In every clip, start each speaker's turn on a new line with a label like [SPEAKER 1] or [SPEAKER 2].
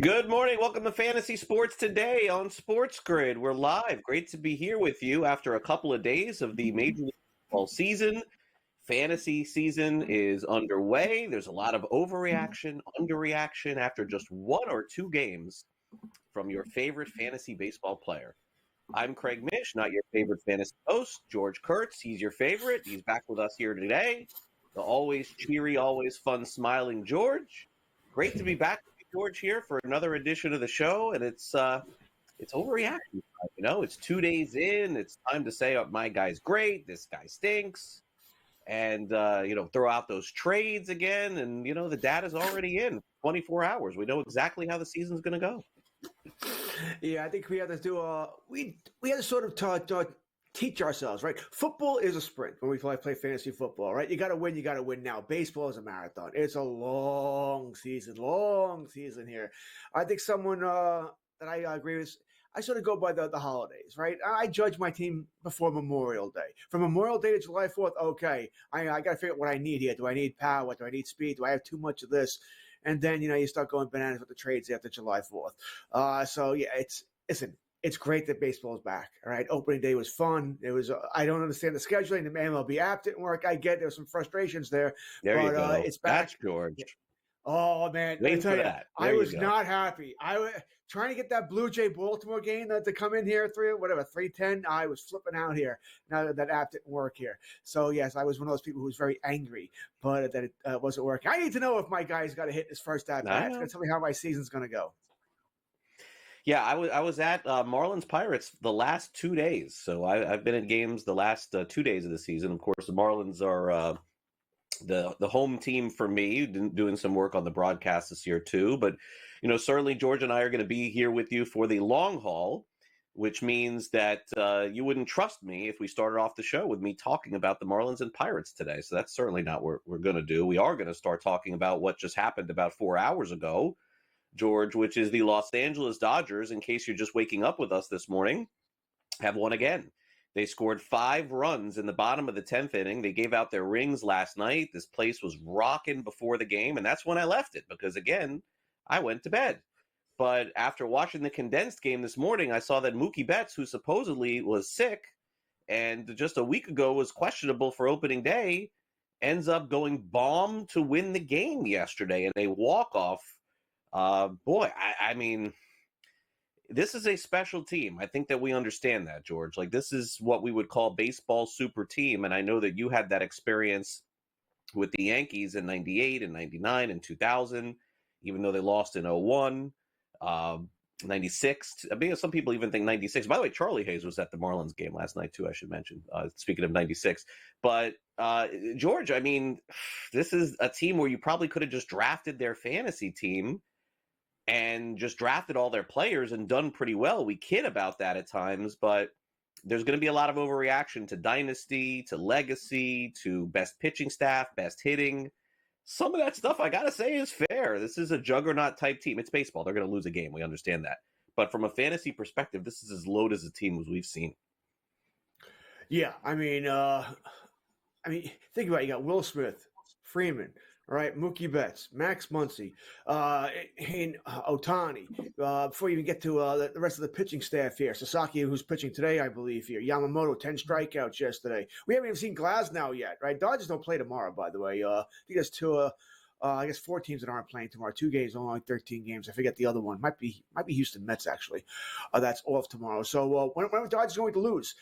[SPEAKER 1] Good morning. Welcome to Fantasy Sports Today on SportsGrid. We're live. Great to be here with you after a couple of days of the Major League Baseball season. Fantasy season is underway. There's a lot of overreaction, underreaction after just one or two games from your favorite fantasy baseball player. I'm Craig Mish, not your favorite fantasy host. George Kurtz, he's your favorite. He's back with us here today. The always cheery, always fun, smiling George. Great to be back with you, George, here for another edition of the show. And it's overreaction time, It's 2 days in. It's time to say, oh, my guy's great. This guy stinks. And, throw out those trades again. And, the data's already in 24 hours. We know exactly how the season's going to go.
[SPEAKER 2] Yeah, I think we have to do we have to sort of teach ourselves, right? Football is a sprint when we play fantasy football, right? You got to win now. Baseball is a marathon. It's a long season here. I think someone that I agree with, I sort of go by the holidays, right? I judge my team before Memorial Day. From Memorial Day to July 4th, okay, I got to figure out what I need here. Do I need power? Do I need speed? Do I have too much of this? And then, you start going bananas with the trades after July 4th. So, yeah, it's great that baseball is back. All right. Opening day was fun. It was, I don't understand the scheduling. The MLB app didn't work. I get there were some frustrations there.
[SPEAKER 1] There you go.
[SPEAKER 2] It's back.
[SPEAKER 1] That's George.
[SPEAKER 2] Oh, man.
[SPEAKER 1] Wait for that.
[SPEAKER 2] I was not happy. I was trying to get that Blue Jay Baltimore game to come in here, 3:10. I was flipping out here. Now that app didn't work here. So, yes, I was one of those people who was very angry, but that it wasn't working. I need to know if my guy's got to hit his first at bat. It's going to tell me how my season's going to go.
[SPEAKER 1] Yeah, I was at Marlins Pirates the last 2 days. So I've been at games the last 2 days of the season. Of course, the Marlins are the home team for me, doing some work on the broadcast this year too. But, certainly George and I are going to be here with you for the long haul, which means that you wouldn't trust me if we started off the show with me talking about the Marlins and Pirates today. So that's certainly not what we're going to do. We are going to start talking about what just happened about 4 hours ago, George, which is the Los Angeles Dodgers, in case you're just waking up with us this morning, have won again. They scored 5 runs in the bottom of the 10th inning. They gave out their rings last night. This place was rocking before the game, and that's when I left it because, again, I went to bed. But after watching the condensed game this morning, I saw that Mookie Betts, who supposedly was sick and just a week ago was questionable for opening day, ends up going bomb to win the game yesterday in a walk-off. I mean, this is a special team. I think that we understand that, George. Like, this is what we would call baseball super team. And I know that you had that experience with the Yankees in 98 and 99 and 2000, even though they lost in 01, 96. I mean, some people even think 96. By the way, Charlie Hayes was at the Marlins game last night, too, I should mention, speaking of 96. But, George, I mean, this is a team where you probably could have just drafted their fantasy team and just drafted all their players and done pretty well. We kid about that at times, but there's going to be a lot of overreaction to dynasty, to legacy, to best pitching staff, best hitting. Some of that stuff, I got to say, is fair. This is a juggernaut type team. It's baseball. They're going to lose a game. We understand that. But from a fantasy perspective, this is as loaded as a team as we've seen.
[SPEAKER 2] Yeah, I mean, think about it. You got Will Smith, Freeman, all right, Mookie Betts, Max Muncy, Ohtani. Before you even get to the rest of the pitching staff here, Sasaki, who's pitching today, I believe here. Yamamoto, 10 strikeouts yesterday. We haven't even seen Glasnow yet, right? Dodgers don't play tomorrow, by the way. I think there's 4 teams that aren't playing tomorrow. 2 games, only 13 games. I forget the other one. Might be Houston Mets actually. That's off tomorrow. So when are the Dodgers going to lose?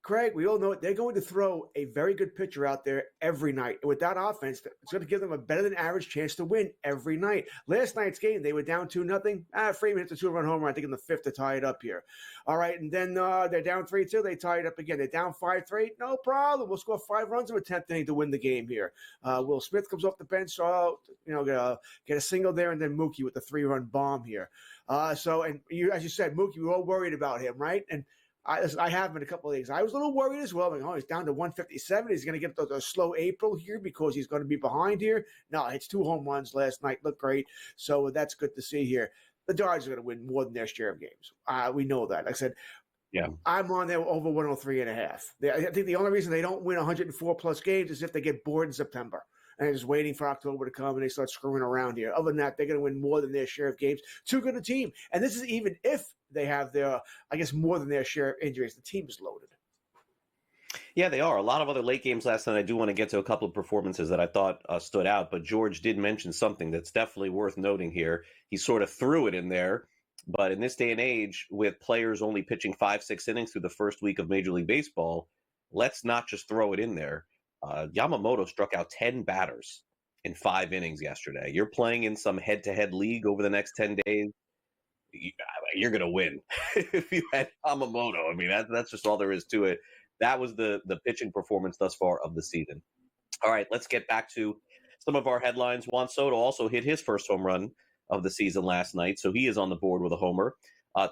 [SPEAKER 2] Craig, we all know it. They're going to throw a very good pitcher out there every night. And with that offense, it's going to give them a better than average chance to win every night. Last night's game, they were down 2-0. Freeman hit the 2-run homer, I think, in the 5th to tie it up here. All right, and then they're down 3-2. They tie it up again. They're down 5-3. No problem. We'll score 5 runs in the 10th inning to win the game here. Will Smith comes off the bench, get a single there, and then Mookie with the 3-run bomb here. As you said, Mookie, we were all worried about him, right? And I have him in a couple of leagues. I was a little worried as well. He's down to 157. He's going to get a slow April here because he's going to be behind here. No, it's 2 home runs last night. Looked great. So that's good to see here. The Dodgers are going to win more than their share of games. We know that. Like I said,
[SPEAKER 1] yeah,
[SPEAKER 2] I'm on there over 103.5. I think the only reason they don't win 104-plus games is if they get bored in September. and they're just waiting for October to come and they start screwing around here. Other than that, they're going to win more than their share of games. Too good a team. And this is even if they have their, I guess, more than their share of injuries. The team is loaded.
[SPEAKER 1] Yeah, they are. A lot of other late games last night. I do want to get to a couple of performances that I thought stood out, but George did mention something that's definitely worth noting here. He sort of threw it in there, but in this day and age, with players only pitching 5-6 innings through the first week of Major League Baseball, let's not just throw it in there. Yamamoto struck out 10 batters in 5 innings yesterday. You're playing in some head-to-head league over the next 10 days. You're going to win if you had Yamamoto. I mean, that's just all there is to it. That was the pitching performance thus far of the season. All right, let's get back to some of our headlines. Juan Soto also hit his first home run of the season last night, so he is on the board with a homer.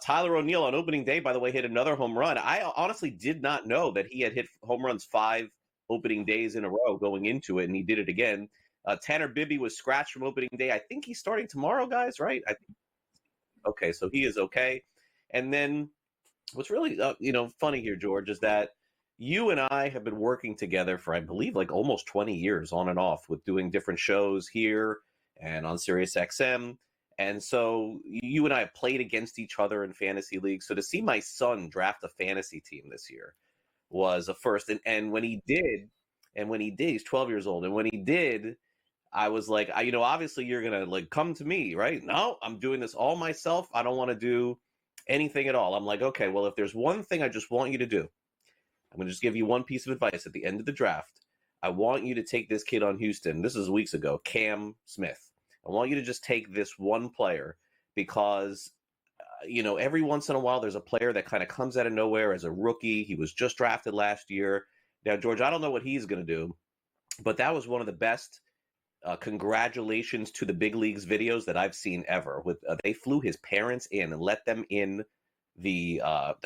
[SPEAKER 1] Tyler O'Neill on opening day, by the way, hit another home run. I honestly did not know that he had hit home runs 5 opening days in a row going into it, and he did it again. Tanner Bibby was scratched from opening day. I think he's starting tomorrow, guys, right? Okay, so he is okay. And then what's really funny here, George, is that you and I have been working together for, I believe, like almost 20 years on and off with doing different shows here and on Sirius XM. And so you and I have played against each other in fantasy leagues. So to see my son draft a fantasy team this year was a first. And when he did, he's 12 years old. And when he did, I was like, obviously you're going to like come to me, right? No, I'm doing this all myself. I don't want to do anything at all. I'm like, okay, well, if there's one thing I just want you to do, I'm going to just give you one piece of advice at the end of the draft. I want you to take this kid on Houston. This is weeks ago, Cam Smith. I want you to just take this one player because, every once in a while there's a player that kind of comes out of nowhere as a rookie. He was just drafted last year. Now, George, I don't know what he's going to do, but that was one of the best congratulations to the big leagues videos that I've seen ever. With they flew his parents in and let them in the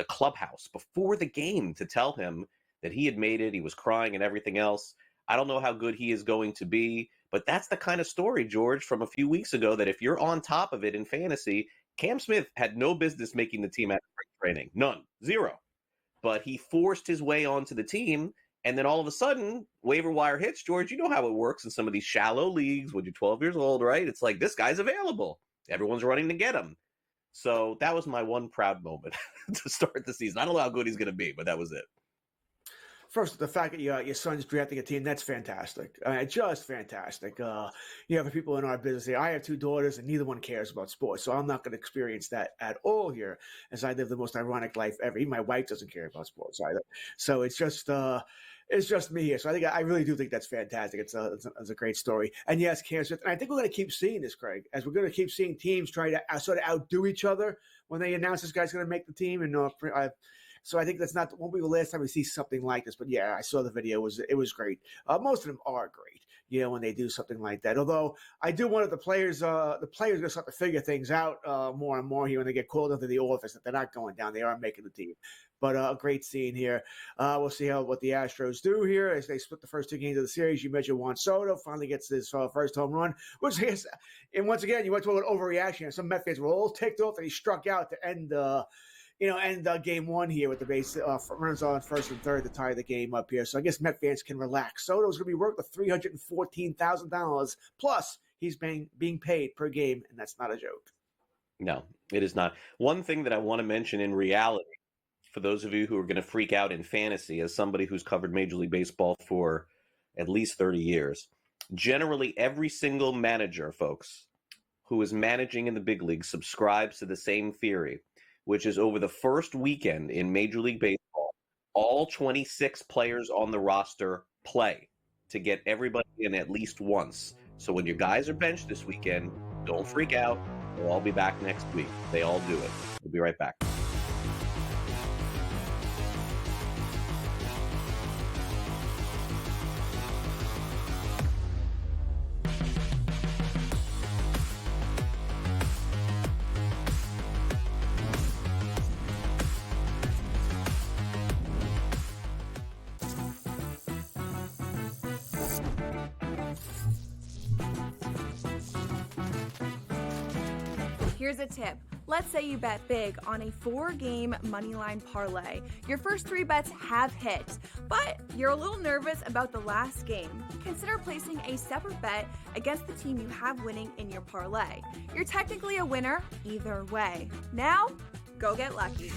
[SPEAKER 1] clubhouse before the game to tell him that he had made it. He was crying and everything else. I don't know how good he is going to be, but that's the kind of story, George, from a few weeks ago that if you're on top of it in fantasy, Cam Smith had no business making the team at spring training. None. Zero. But he forced his way onto the team, and then all of a sudden, waiver wire hits, George. You know how it works in some of these shallow leagues when you're 12 years old, right? It's like, this guy's available. Everyone's running to get him. So that was my one proud moment to start the season. I don't know how good he's going to be, but that was it.
[SPEAKER 2] First, the fact that your son's drafting a team, that's fantastic. Just fantastic. For people in our business here, I have 2 daughters and neither one cares about sports. So I'm not going to experience that at all here as I live the most ironic life ever. Even my wife doesn't care about sports either. So it's just me here. So I really do think that's fantastic. It's a great story. And yes, Cam Smith, and I think we're going to keep seeing this, Craig, as we're going to keep seeing teams try to sort of outdo each other when they announce this guy's going to make the team. And so I think won't be the last time we see something like this. But yeah, I saw the video. It was great. Most of them are great, when they do something like that. Although I do want the players are going to start to figure things out more and more here when they get called into the office that they're not going down. They are making the team. But a great scene here. We'll see what the Astros do here as they split the first 2 games of the series. You mentioned Juan Soto finally gets his first home run, which is, and once again, you went to an overreaction. Some Met fans were all ticked off that he struck out to end game 1 here with the base runners on first and third to tie the game up here. So I guess Met fans can relax. Soto's going to be worth the $314,000 plus he's being paid per game, and that's not a joke.
[SPEAKER 1] No, it is not. One thing that I want to mention in reality, for those of you who are going to freak out in fantasy, as somebody who's covered Major League Baseball for at least 30 years, generally every single manager, folks, who is managing in the big leagues subscribes to the same theory, which is over the first weekend in Major League Baseball, all 26 players on the roster play to get everybody in at least once. So when your guys are benched this weekend, don't freak out. They'll all be back next week. They all do it. We'll be right back.
[SPEAKER 3] Here's a tip. Let's say you bet big on a 4-game moneyline parlay. Your first 3 bets have hit, but you're a little nervous about the last game. Consider placing a separate bet against the team you have winning in your parlay. You're technically a winner either way. Now, go get lucky.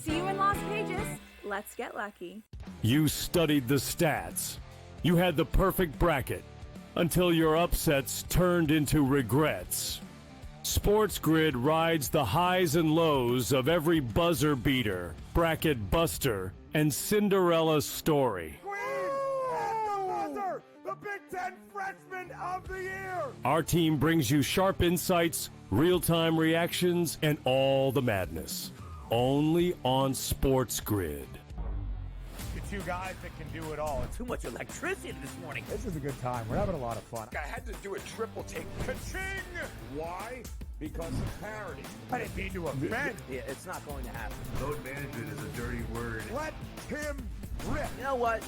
[SPEAKER 3] See you in Las Vegas. Let's get lucky.
[SPEAKER 4] You studied the stats. You had the perfect bracket until your upsets turned into regrets. SportsGrid rides the highs and lows of every buzzer beater, bracket buster, and Cinderella story.
[SPEAKER 5] The Big Ten Freshman of the Year!
[SPEAKER 4] Our team brings you sharp insights, real-time reactions, and all the madness. Only on SportsGrid.
[SPEAKER 5] Two guys that can do it all.
[SPEAKER 6] Too much electricity this morning.
[SPEAKER 5] This is a good time. We're having a lot of fun. I had to do a triple take. Ka-ching! Why? Because of parity. I didn't mean to offend.
[SPEAKER 6] Yeah, it's not going to happen.
[SPEAKER 7] Load management is a dirty word.
[SPEAKER 5] Let him rip.
[SPEAKER 6] You know what?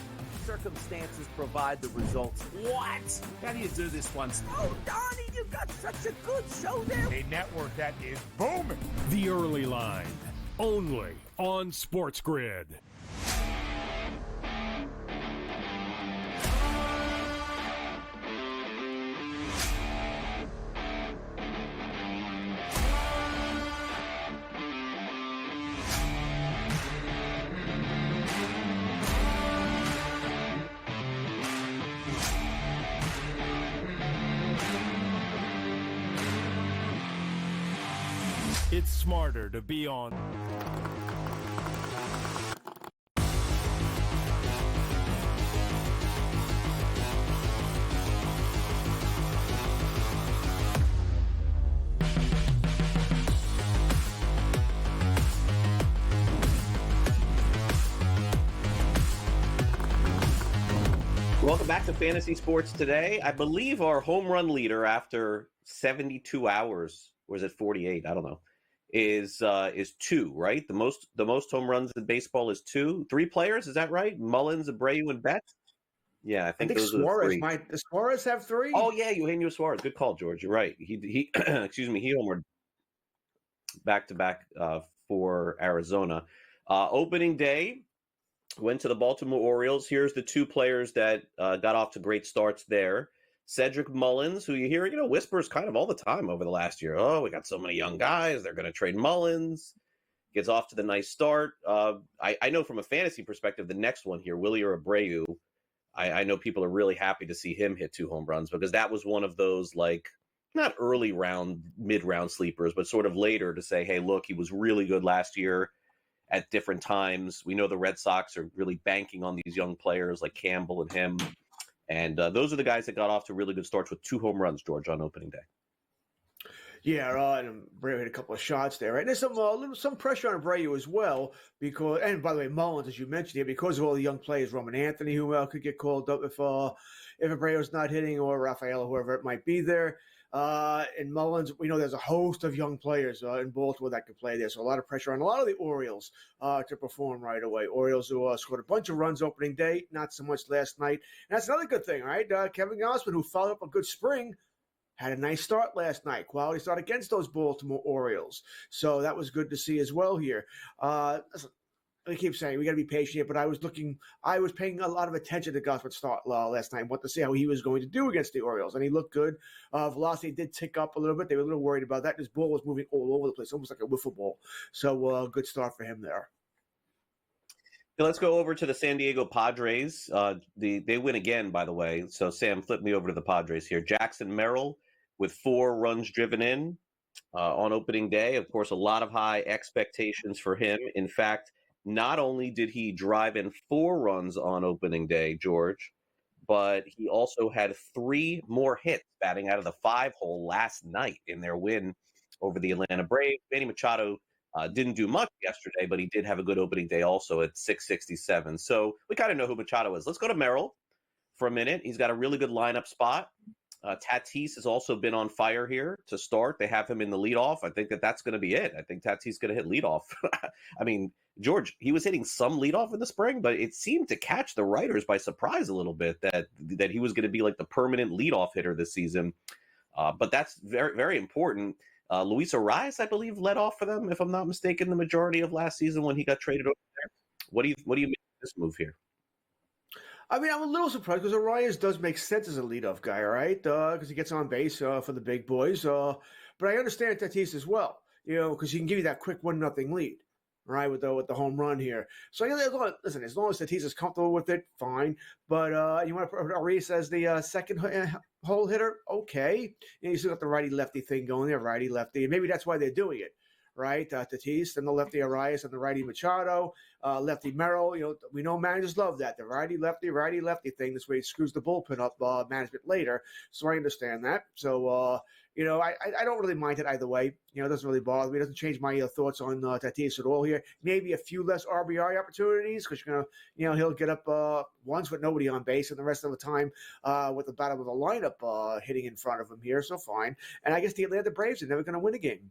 [SPEAKER 6] Circumstances provide the results. What?
[SPEAKER 7] How do you do this once?
[SPEAKER 6] Oh, Donnie, you got such a good show there.
[SPEAKER 5] A network that is booming.
[SPEAKER 4] The Early Line, only on SportsGrid. It's smarter to be on.
[SPEAKER 1] Welcome back to Fantasy Sports Today. I believe our home run leader after 72 hours, or is it 48? I don't know. Is 2, right? The most home runs in baseball is 2. 3 players, is that right? Mullins, Abreu, and Betts. Yeah, I think those
[SPEAKER 2] Suarez
[SPEAKER 1] are the 3.
[SPEAKER 2] Does Suarez have 3?
[SPEAKER 1] Oh yeah, Eugenio Suarez. Good call, George. You're right. He excuse me. He homered back to back for Arizona. Opening day went to the Baltimore Orioles. Here's the 2 players that got off to great starts there. Cedric Mullins, who you hear, whispers kind of all the time over the last year. Oh, we got so many young guys. They're going to trade Mullins. Gets off to the nice start. I know from a fantasy perspective, the next one here, Willie or Abreu, I know people are really happy to see him hit 2 home runs because that was one of those, like, not early round, mid-round sleepers, but sort of later to say, hey, look, he was really good last year at different times. We know the Red Sox are really banking on these young players like Campbell and him. And those are the guys that got off to really good starts with 2 home runs, George, on opening day.
[SPEAKER 2] Yeah, and Abreu hit a couple of shots there, right? There's some pressure on Abreu as well because, and by the way, Mullins, as you mentioned here, because of all the young players, Roman Anthony, who could get called up if Abreu's not hitting, or Rafael, or whoever it might be there. And Mullins, we know there's a host of young players in Baltimore that can play there, so a lot of pressure on a lot of the Orioles to perform right away. Orioles who scored a bunch of runs opening day, not so much last night. And that's another good thing, right? Kevin Gausman, who followed up a good spring, had a nice start last night. Quality start against those Baltimore Orioles. So that was good to see as well here. Listen, I keep saying we got to be patient here, but I was paying a lot of attention to Gausman's start last night. Want to see how he was going to do against the Orioles, and he looked good. Velocity did tick up a little bit. They were a little worried about that. His ball was moving all over the place, almost like a wiffle ball. So good start for him there.
[SPEAKER 1] Let's go over to the San Diego Padres. They win again, by the way. So Sam, flip me over to the Padres here. Jackson Merrill with 4 runs driven in on opening day. Of course, a lot of high expectations for him. In fact, not only did he drive in 4 runs on opening day, George, but he also had 3 more hits batting out of the 5-hole last night in their win over the Atlanta Braves. Manny Machado didn't do much yesterday, but he did have a good opening day also at 667. So we kind of know who Machado is. Let's go to Merrill for a minute. He's got a really good lineup spot. Tatis has also been on fire here to start. They have him in the leadoff. I think that's going to be it. I think Tatis is going to hit leadoff. I mean, George, he was hitting some leadoff in the spring, but it seemed to catch the writers by surprise a little bit that he was going to be like the permanent leadoff hitter this season. But that's very, very important. Luis Arias, I believe, led off for them, if I'm not mistaken, the majority of last season when he got traded over there. What do you make of this move here?
[SPEAKER 2] I mean, I'm a little surprised because Arias does make sense as a leadoff guy, right? Because he gets on base for the big boys. But I understand Tatis as well, because he can give you that quick 1-0 lead, right, with the home run here. So listen, as long as Tatis is comfortable with it, fine. But you want to put Arias as the second hole hitter, okay. You still got the righty-lefty thing going there, righty-lefty, and maybe that's why they're doing it. Right, Tatis, and the lefty Arias, and the righty Machado, lefty Merrill. We know managers love that, the righty lefty thing. This way, it screws the bullpen up management later. So I understand that. So I don't really mind it either way. It doesn't really bother me. It doesn't change my thoughts on Tatis at all here. Maybe a few less RBI opportunities because he'll get up once with nobody on base, and the rest of the time with the bottom of the lineup hitting in front of him here. So fine. And I guess the Atlanta Braves are never going to win a game.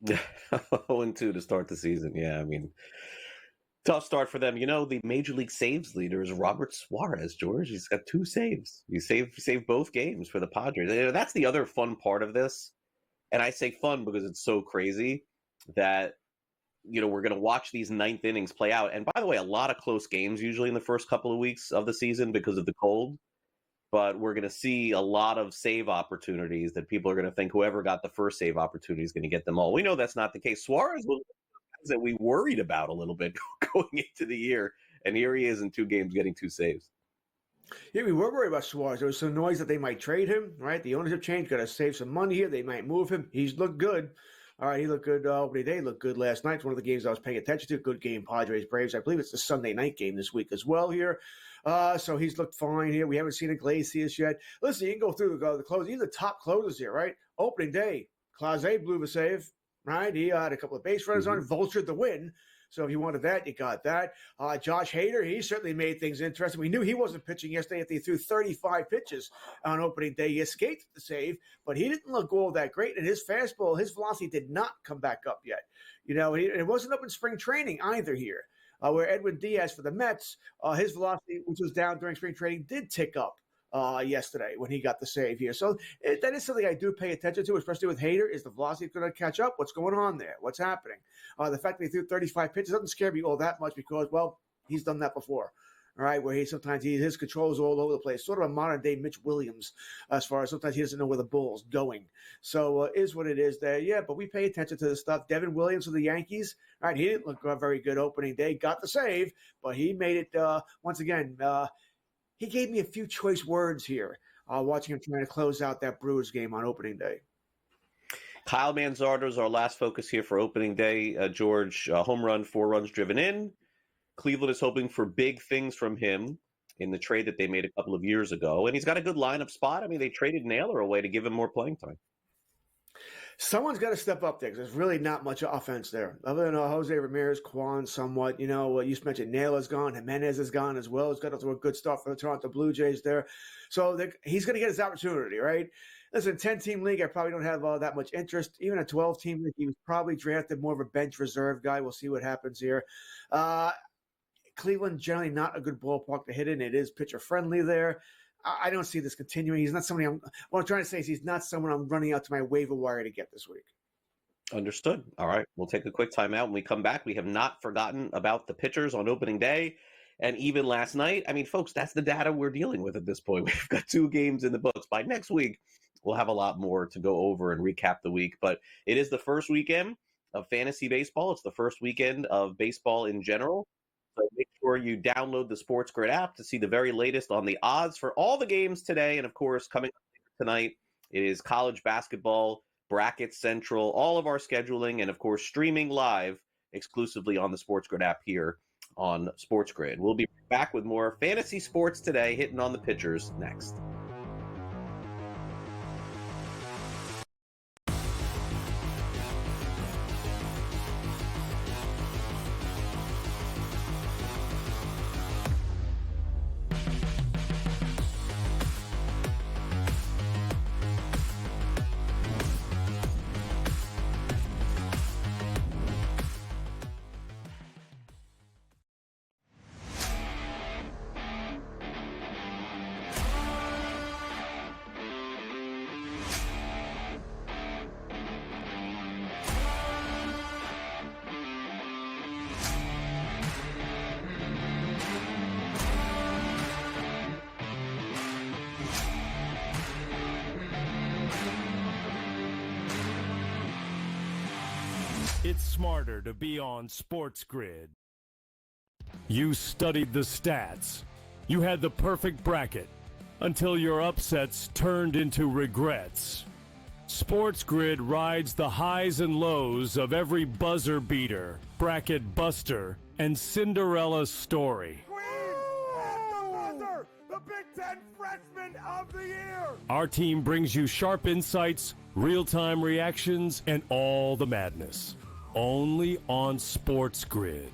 [SPEAKER 1] 0-2 to start the season. Yeah, I mean, tough start for them. The Major League saves leader is Robert Suarez, George. He's got 2 saves. He saved both games for the Padres. That's the other fun part of this. And I say fun because it's so crazy that, we're going to watch these 9th innings play out. And by the way, a lot of close games usually in the first couple of weeks of the season because of the cold. But we're going to see a lot of save opportunities that people are going to think whoever got the first save opportunity is going to get them all. We know that's not the case. Suarez was that we worried about a little bit going into the year, and here he is in 2 games getting 2 saves.
[SPEAKER 2] Yeah, we were worried about Suarez. There was some noise that they might trade him, right? The ownership change, got to save some money here. They might move him. He's looked good. All right, he looked good opening day. Looked good last night. It's one of the games I was paying attention to. Good game, Padres Braves. I believe it's the Sunday night game this week as well here. So he's looked fine here. We haven't seen Iglesias yet. Listen, you can go through the close. Even the top closers here, right? Opening day, Clase blew the save, right? He had a couple of base runners on, vultured the win. So if you wanted that, you got that. Josh Hader, he certainly made things interesting. We knew he wasn't pitching yesterday after he threw 35 pitches on opening day. He escaped the save, but he didn't look all that great. And his fastball, his velocity did not come back up yet. It wasn't up in spring training either here. Where Edwin Diaz for the Mets, his velocity, which was down during spring training, did tick up yesterday when he got the save here. So that is something I do pay attention to, especially with Hader. Is the velocity going to catch up? What's going on there? What's happening? The fact that he threw 35 pitches doesn't scare me all that much because, well, he's done that before. All right, where his control is all over the place, sort of a modern day Mitch Williams, as far as sometimes he doesn't know where the ball's going. So is what it is there. Yeah, but we pay attention to this stuff. Devin Williams for the Yankees, all right, he didn't look very good opening day. Got the save, but he made it once again. He gave me a few choice words here, watching him trying to close out that Brewers game on opening day.
[SPEAKER 1] Kyle Manzardo is our last focus here for opening day. George, home run, 4 runs driven in. Cleveland is hoping for big things from him in the trade that they made a couple of years ago. And he's got a good lineup spot. I mean, they traded Naylor away to give him more playing time.
[SPEAKER 2] Someone's got to step up there because there's really not much offense there. Other than Jose Ramirez, Kwan, somewhat. You just mentioned Naylor's gone. Jimenez is gone as well. He's got to throw a good start for the Toronto Blue Jays there. So he's going to get his opportunity, right? Listen, 10-team league, I probably don't have that much interest. Even a 12-team league, he was probably drafted more of a bench reserve guy. We'll see what happens here. Cleveland, generally not a good ballpark to hit in. It is pitcher-friendly there. I don't see this continuing. He's not somebody what I'm trying to say is he's not someone I'm running out to my waiver wire to get this week.
[SPEAKER 1] Understood. All right. We'll take a quick timeout. When we come back, we have not forgotten about the pitchers on opening day. And even last night, I mean, folks, that's the data we're dealing with at this point. We've got 2 games in the books. By next week, we'll have a lot more to go over and recap the week. But it is the first weekend of fantasy baseball. It's the first weekend of baseball in general. So make sure you download the SportsGrid app to see the very latest on the odds for all the games today. And, of course, coming up tonight, it is college basketball, bracket central, all of our scheduling, and, of course, streaming live exclusively on the SportsGrid app here on SportsGrid. We'll be back with more fantasy sports today, hitting on the pitchers next.
[SPEAKER 4] It's smarter to be on SportsGrid. You studied the stats. You had the perfect bracket until your upsets turned into regrets. SportsGrid rides the highs and lows of every buzzer beater, bracket buster, and Cinderella story.
[SPEAKER 5] The Big Ten Freshman of the Year!
[SPEAKER 4] Our team brings you sharp insights, real-time reactions, and all the madness. Only on SportsGrid.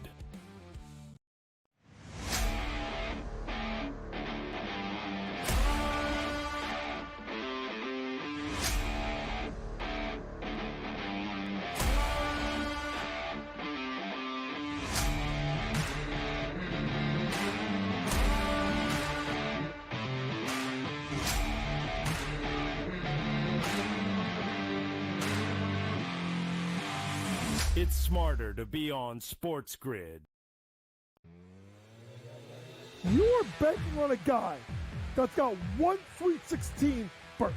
[SPEAKER 4] It's smarter to be on SportsGrid.
[SPEAKER 5] You're betting on a guy that's got one Sweet 16 berth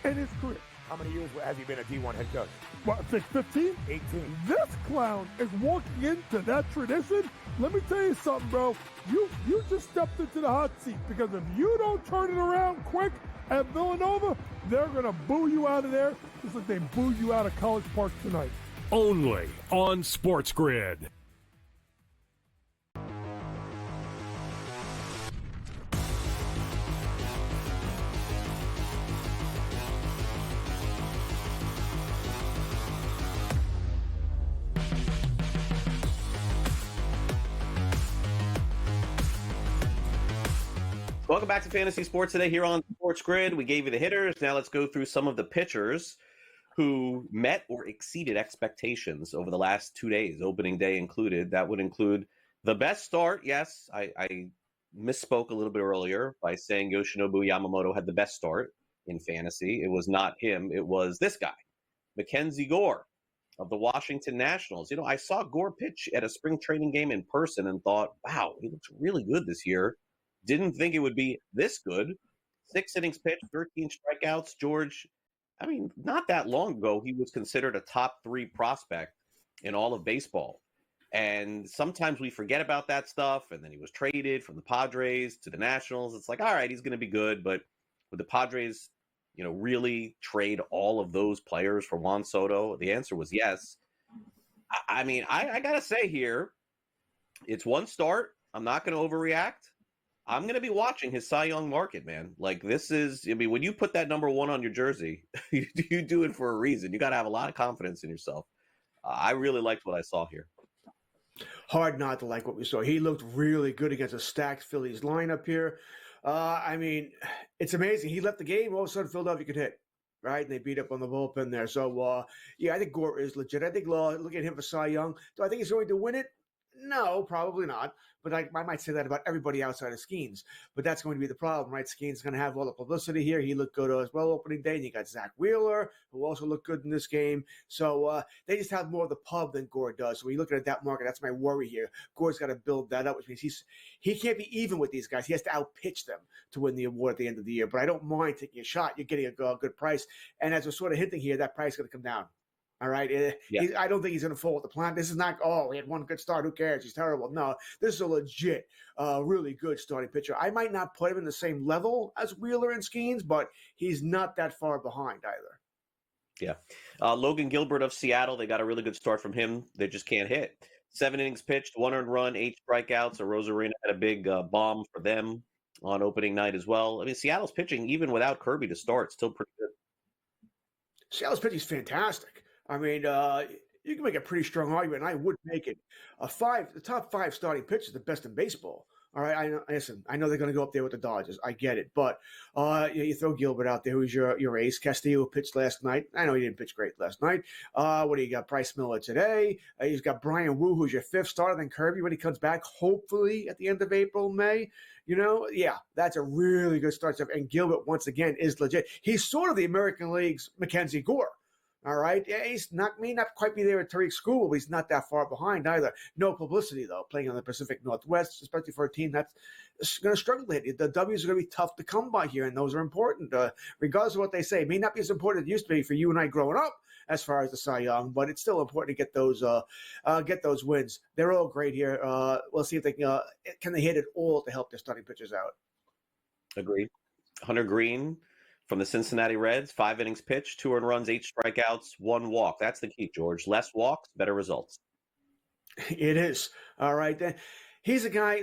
[SPEAKER 5] in his career. How many years has he been a D1 head coach? What, 15? 18. This clown is walking into that tradition. Let me tell you something, bro. You just stepped into the hot seat, because if you don't turn it around quick at Villanova, they're going to boo you out of there just like they booed you out of College Park tonight.
[SPEAKER 4] Only on SportsGrid.
[SPEAKER 1] Welcome back to Fantasy Sports today here on SportsGrid. We gave you the hitters. Now let's go through some of the pitchers who met or exceeded expectations over the last 2 days, opening day included. That would include the best start. Yes, I misspoke a little bit earlier by saying Yoshinobu Yamamoto had the best start in fantasy. It was not him. It was this guy, Mackenzie Gore of the Washington Nationals. You know, I saw Gore pitch at a spring training game in person and thought, wow, he looks really good this year. Didn't think it would be this good. 6 innings pitched, 13 strikeouts. George, I mean, not that long ago, he was considered a top 3 prospect in all of baseball. And sometimes we forget about that stuff. And then he was traded from the Padres to the Nationals. It's like, all right, he's going to be good. But would the Padres, you know, really trade all of those players for Juan Soto? The answer was yes. I mean, I got to say here, it's one start. I'm not going to overreact. I'm going to be watching his Cy Young market, man. Like, this is, I mean, when you put that number 1 on your jersey, you do it for a reason. You got to have a lot of confidence in yourself. I really liked what I saw here.
[SPEAKER 2] Hard not to like what we saw. He looked really good against a stacked Phillies lineup here. I mean, it's amazing. He left the game. All of a sudden, Philadelphia could hit, right? And they beat up on the bullpen there. So, yeah, I think Gore is legit. I think, look at him for Cy Young. Do I think he's going to win it? No, probably not. But I might say that about everybody outside of Skeens. But that's going to be the problem, right? Skeens is going to have all the publicity here. He looked good as well opening day. And you got Zach Wheeler, who also looked good in this game. So they just have more of the pub than Gore does. So when you look at that market, that's my worry here. Gore's got to build that up, which means he can't be even with these guys. He has to outpitch them to win the award at the end of the year. But I don't mind taking a shot. You're getting a good price. And as we're sort of hinting here, that price is going to come down. All right. Yeah. I don't think he's going to fall with the plan. This is not, he had one good start. Who cares? He's terrible. No, this is a legit, really good starting pitcher. I might not put him in the same level as Wheeler and Skeens, but he's not that far behind either.
[SPEAKER 1] Yeah. Logan Gilbert of Seattle, they got a really good start from him. They just can't hit. 7 innings pitched, 1 earned run, 8 strikeouts. So Rosarina had a big bomb for them on opening night as well. I mean, Seattle's pitching, even without Kirby to start, still pretty good.
[SPEAKER 2] Seattle's pitching is fantastic. I mean, you can make a pretty strong argument, and I would make it. The top 5 starting pitchers, the best in baseball. All right, I know they're going to go up there with the Dodgers. I get it, but you throw Gilbert out there, who's your ace. Castillo pitched last night. I know he didn't pitch great last night. What do you got? Bryce Miller today. He's got Brian Wu, who's your 5th starter. Then Kirby when he comes back, hopefully at the end of April, May. You know, yeah, that's a really good start. And Gilbert once again is legit. He's sort of the American League's Mackenzie Gore. All right. Yeah, he's may not quite be there at Tariq School, but he's not that far behind either. No publicity, though, playing on the Pacific Northwest, especially for a team that's going to struggle to hit. The W's are going to be tough to come by here, and those are important. Regardless of what they say, it may not be as important as it used to be for you and I growing up, as far as the Cy Young, but it's still important to get those wins. They're all great here. We'll see if they can they hit it all to help their starting pitchers out.
[SPEAKER 1] Agreed. Hunter Green from the Cincinnati Reds, 5 innings pitched, 2 earned runs, 8 strikeouts, 1 walk. That's the key, George. Less walks, better results.
[SPEAKER 2] It is. All right, then. He's a guy,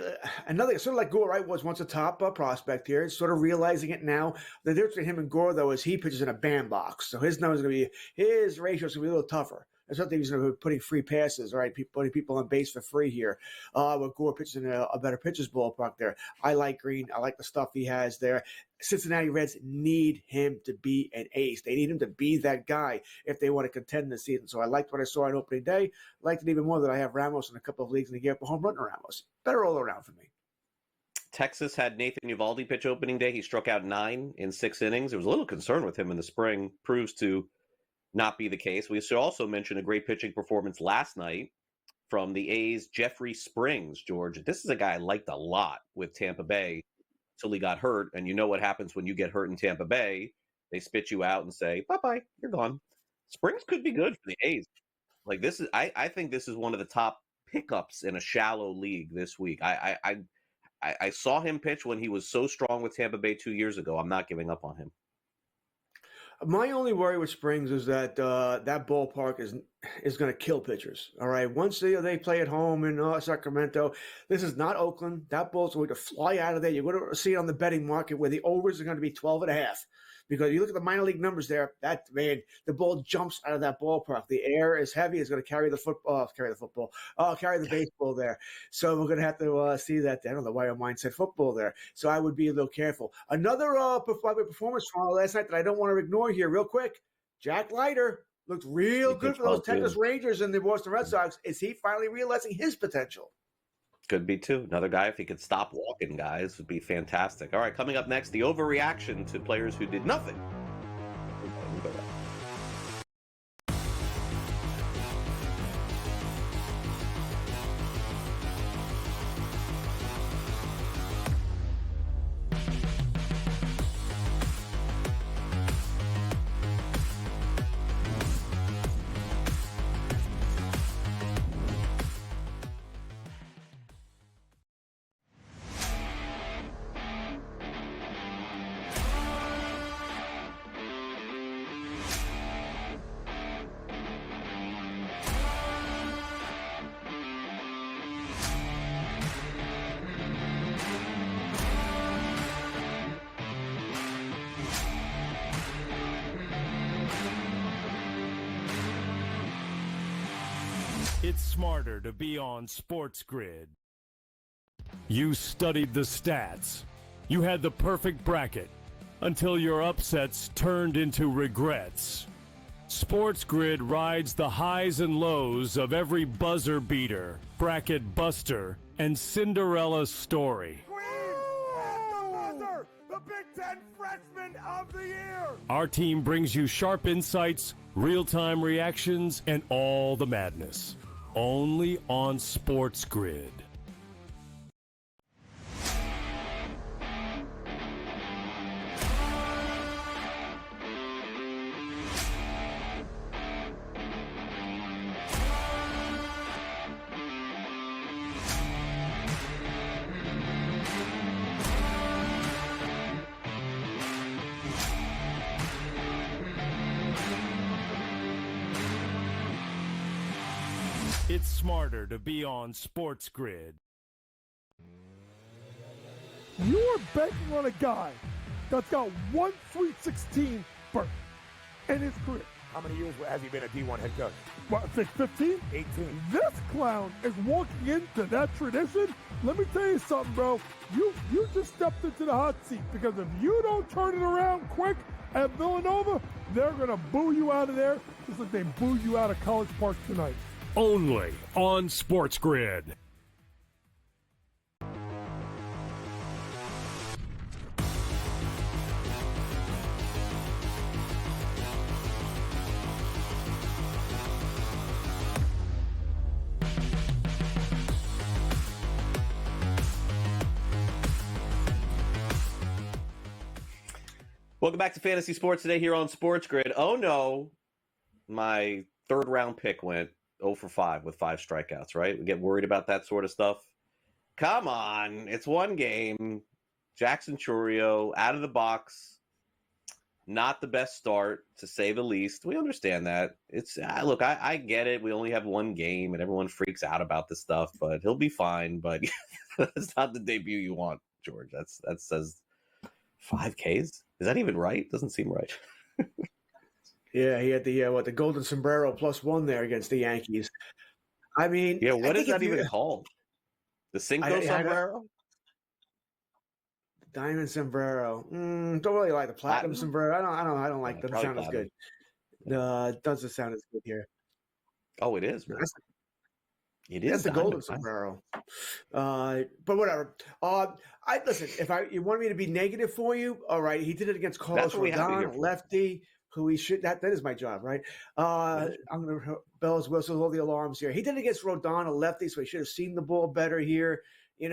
[SPEAKER 2] another sort of like Gore, right, was once a top prospect here. Sort of realizing it now. The difference between him and Gore, though, is he pitches in a bandbox. So his numbers going to be, his ratio is going to be a little tougher. There's something he's going to be putting free passes, right? Putting people on base for free here. But Gore pitches in a better pitcher's ballpark there. I like Green. I like the stuff he has there. Cincinnati Reds need him to be an ace. They need him to be that guy if they want to contend this season. So I liked what I saw on opening day. I liked it even more that I have Ramos in a couple of leagues and he gave up a home run to Ramos. Better all around for me.
[SPEAKER 1] Texas had Nathan Eovaldi pitch opening day. He struck out 9 in 6 innings. There was a little concern with him in the spring. Proves to not be the case. We should also mention a great pitching performance last night from the A's Jeffrey Springs, George. This is a guy I liked a lot with Tampa Bay until he got hurt. And you know what happens when you get hurt in Tampa Bay. They spit you out and say, bye-bye, you're gone. Springs could be good for the A's. Like this is, I think this is one of the top pickups in a shallow league this week. I saw him pitch when he was so strong with Tampa Bay 2 years ago. I'm not giving up on him.
[SPEAKER 2] My only worry with Springs is that that ballpark is going to kill pitchers. All right, once they play at home in Sacramento, this is not Oakland. That ball's going to fly out of there. You're going to see it on the betting market where the overs are going to be 12.5. Because you look at the minor league numbers there, the ball jumps out of that ballpark. The air is heavy. It's going to carry the baseball there. So we're going to have to see that. I don't know why your mind said football there. So I would be a little careful. Another performance from last night that I don't want to ignore here real quick. Jack Leiter looked real good for those Texas Rangers and the Boston Red Sox. Is he finally realizing his potential?
[SPEAKER 1] Could be too. Another guy, if he could stop walking, guys, would be fantastic. All right, coming up next, the overreaction to players who did nothing.
[SPEAKER 4] It's smarter to be on SportsGrid. You studied the stats. You had the perfect bracket until your upsets turned into regrets. SportsGrid rides the highs and lows of every buzzer beater, bracket buster, and Cinderella story.
[SPEAKER 5] The Big Ten Freshman of the Year!
[SPEAKER 4] Our team brings you sharp insights, real-time reactions, and all the madness. Only on SportsGrid. It's smarter to be on SportsGrid.
[SPEAKER 5] You're betting on a guy that's got one Sweet 16 berth in his career.
[SPEAKER 8] How many years has he been a D1 head coach?
[SPEAKER 5] What, 15?
[SPEAKER 8] 18.
[SPEAKER 5] This clown is walking into that tradition. Let me tell you something, bro. You just stepped into the hot seat because if you don't turn it around quick at Villanova, they're going to boo you out of there just like they booed you out of College Park tonight.
[SPEAKER 4] Only on SportsGrid.
[SPEAKER 1] Welcome back to Fantasy Sports Today here on SportsGrid. Oh no, my third round pick went 0 for 5 with 5 strikeouts, right? We get worried about that sort of stuff. Come on, it's one game. Jackson Chourio out of the box. Not the best start, to say the least. We understand that. It's look, I get it. We only have one game, and everyone freaks out about this stuff. But he'll be fine. But that's not the debut you want, George. That says 5 Ks. Is that even right? Doesn't seem right.
[SPEAKER 2] Yeah, he had the golden sombrero +1 there against the Yankees. I mean,
[SPEAKER 1] Yeah, what
[SPEAKER 2] I
[SPEAKER 1] is
[SPEAKER 2] think
[SPEAKER 1] that even called? The Cinco sombrero?
[SPEAKER 2] Diamond sombrero. Don't really like the platinum sombrero. I don't like them. Sound as good. It doesn't sound as good here.
[SPEAKER 1] Oh, it is. It is.
[SPEAKER 2] That's the golden sombrero. But whatever. Listen. If you want me to be negative for you, all right. He did it against Carlos Rodon, lefty. Who he should that is my job, right? I'm gonna bells, whistles, all the alarms here. He did it against Rodon, a lefty, so he should have seen the ball better here. He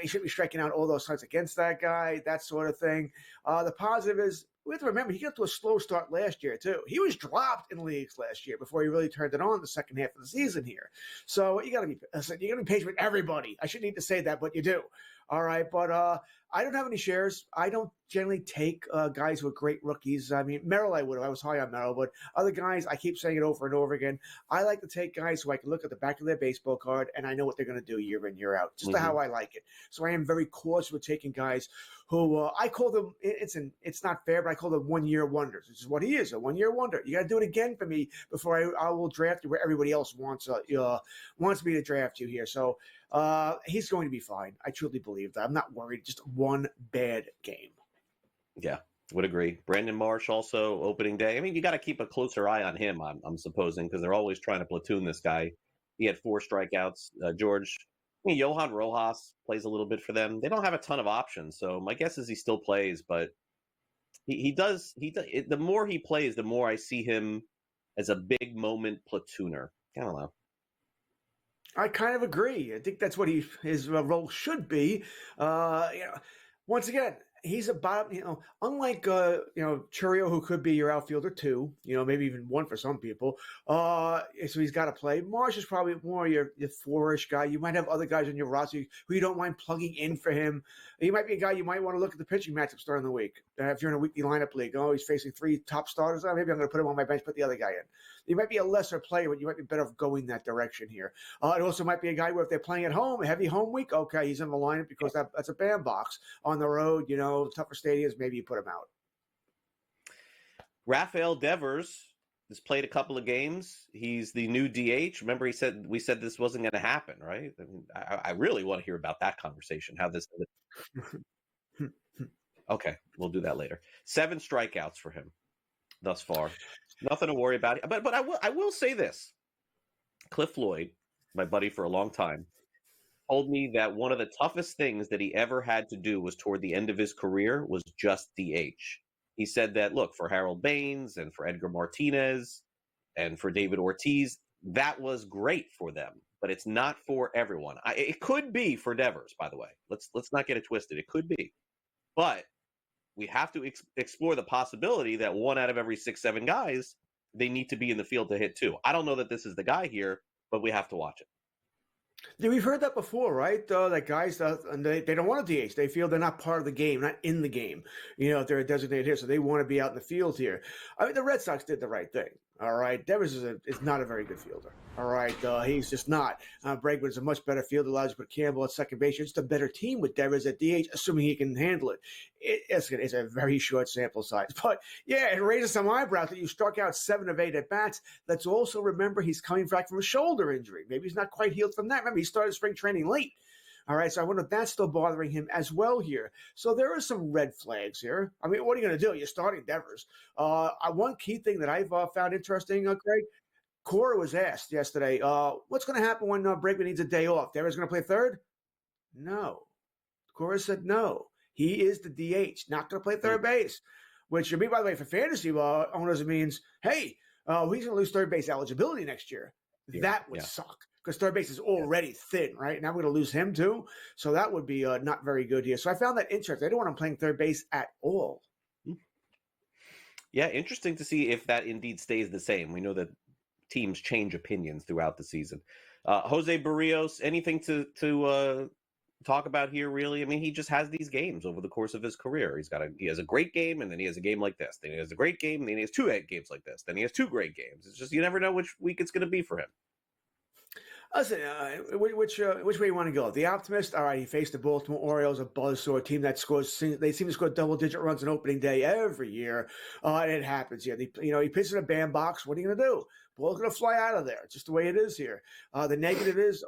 [SPEAKER 2] should be striking out all those times against that guy, that sort of thing. The positive is we have to remember he got to a slow start last year too. He was dropped in leagues last year before he really turned it on the second half of the season here. So you got to be patient with everybody. I shouldn't need to say that, but you do. All right, but I don't have any shares. I don't generally take guys with great rookies. I mean, Merrill I would have. I was high on Merrill, but other guys, I keep saying it over and over again. I like to take guys who I can look at the back of their baseball card and I know what they're going to do year in, year out, just how I like it. So I am very cautious with taking guys who I call them, it's not fair, but I call them 1 year wonders. This is what he is, a 1 year wonder. You got to do it again for me before I will draft you where everybody else wants me to draft you here. So he's going to be fine. I truly believe that. I'm not worried. Just one bad game.
[SPEAKER 1] Yeah, would agree. Brandon Marsh also opening day. I mean, you got to keep a closer eye on him, I'm supposing, because they're always trying to platoon this guy. He had 4 strikeouts. George, I mean, Johan Rojas plays a little bit for them. They don't have a ton of options, so my guess is he still plays, but he does. The more he plays, the more I see him as a big moment platooner. I don't know.
[SPEAKER 2] I kind of agree. I think that's what his role should be. Once again, he's about, unlike, Chourio, who could be your outfielder too, maybe even 1 for some people. So he's got to play. Marsh is probably more your 4-ish guy. You might have other guys on your roster who you don't mind plugging in for him. He might be a guy you might want to look at the pitching matchup starting the week. If you're in a weekly lineup league, he's facing 3 top starters. Maybe I'm going to put him on my bench, put the other guy in. You might be a lesser player, but you might be better off going that direction here. It also might be a guy where if they're playing at home, a heavy home week, okay, he's in the lineup because that's a bandbox. On the road, tougher stadiums, maybe you put him out.
[SPEAKER 1] Rafael Devers has played a couple of games. He's the new DH. Remember, we said this wasn't going to happen, right? I mean, I really want to hear about that conversation. How this? Okay, we'll do that later. 7 strikeouts for him thus far. Nothing to worry about. But I will say this. Cliff Floyd, my buddy for a long time, told me that one of the toughest things that he ever had to do was toward the end of his career was just DH. He said that, look, for Harold Baines and for Edgar Martinez and for David Ortiz, that was great for them, but it's not for everyone. It could be for Devers, by the way. Let's not get it twisted. It could be. But we have to explore the possibility that 1 out of every 6-7 guys, they need to be in the field to hit too. I don't know that this is the guy here, but we have to watch it.
[SPEAKER 2] Yeah, we've heard that before, right? That guys, and they don't want to DH. They feel they're not part of the game, not in the game. If they're a designated hitter, so they want to be out in the field here. I mean, the Red Sox did the right thing. All right, Devers is not a very good fielder. All right, he's just not. Bregman is a much better fielder. Allows you to put Campbell at second base. It's a better team with Devers at DH, assuming he can handle it. It's a very short sample size, but yeah, it raises some eyebrows that you struck out 7 of 8 at bats. Let's also remember he's coming back from a shoulder injury. Maybe he's not quite healed from that. Remember, he started spring training late. All right, so I wonder if that's still bothering him as well here. So there are some red flags here. I mean, what are you going to do? You're starting Devers. One key thing that I've found interesting, Craig, Cora was asked yesterday, what's going to happen when Bregman needs a day off? Devers going to play third? No. Cora said no. He is the DH, not going to play third base, which, by the way, for fantasy owners, it means, hey, he's going to lose third base eligibility next year. Yeah, that would suck. Because third base is already thin, right? Now we're going to lose him too. So that would be not very good here. So I found that interesting. I don't want him playing third base at all.
[SPEAKER 1] Yeah, interesting to see if that indeed stays the same. We know that teams change opinions throughout the season. Jose Barrios, anything to talk about here? Really, I mean, he just has these games over the course of his career. He has a great game, and then he has a game like this. Then he has a great game, and then he has two games like this. Then he has two great games. It's just you never know which week it's going to be for him.
[SPEAKER 2] Listen, which way you want to go? The optimist, all right, he faced the Baltimore Orioles, a buzzsaw team that scores. They seem to score double-digit runs on opening day every year, and it happens here. He pitches in a bandbox. What are you going to do? Ball's going to fly out of there. It's just the way it is here. The negative is,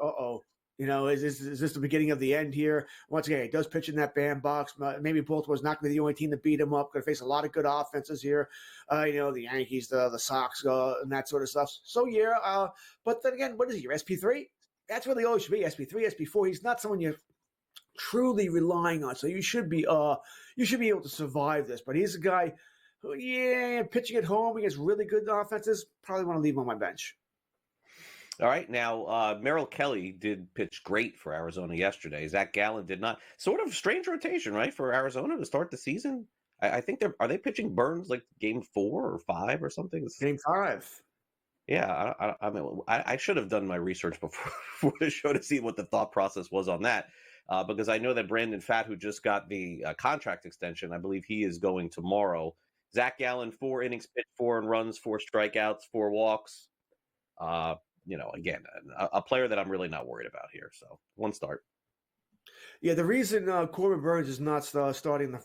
[SPEAKER 2] is this the beginning of the end here? Once again, he does pitch in that bandbox. Maybe Baltimore's not going to be the only team to beat him up. Going to face a lot of good offenses here. The Yankees, the Sox, and that sort of stuff. So, yeah. But then again, what is he, your SP3? That's where they always should be, SP3, SP4. He's not someone you're truly relying on. So you should be able to survive this. But he's a guy who, pitching at home against really good offenses, probably want to leave him on my bench.
[SPEAKER 1] All right, now Merrill Kelly did pitch great for Arizona yesterday. Zach Gallen did not. Sort of strange rotation, right, for Arizona to start the season. I think are they pitching Burns like game 4 or 5 or something?
[SPEAKER 2] Game 5.
[SPEAKER 1] Yeah, I should have done my research before the show to see what the thought process was on that, because I know that Brandon Pfaadt, who just got the contract extension, I believe he is going tomorrow. Zach Gallen, 4 innings pitched, 4 runs, 4 strikeouts, 4 walks. Again, a player that I'm really not worried about here. So 1 start.
[SPEAKER 2] Yeah, the reason Corbin Burns is not starting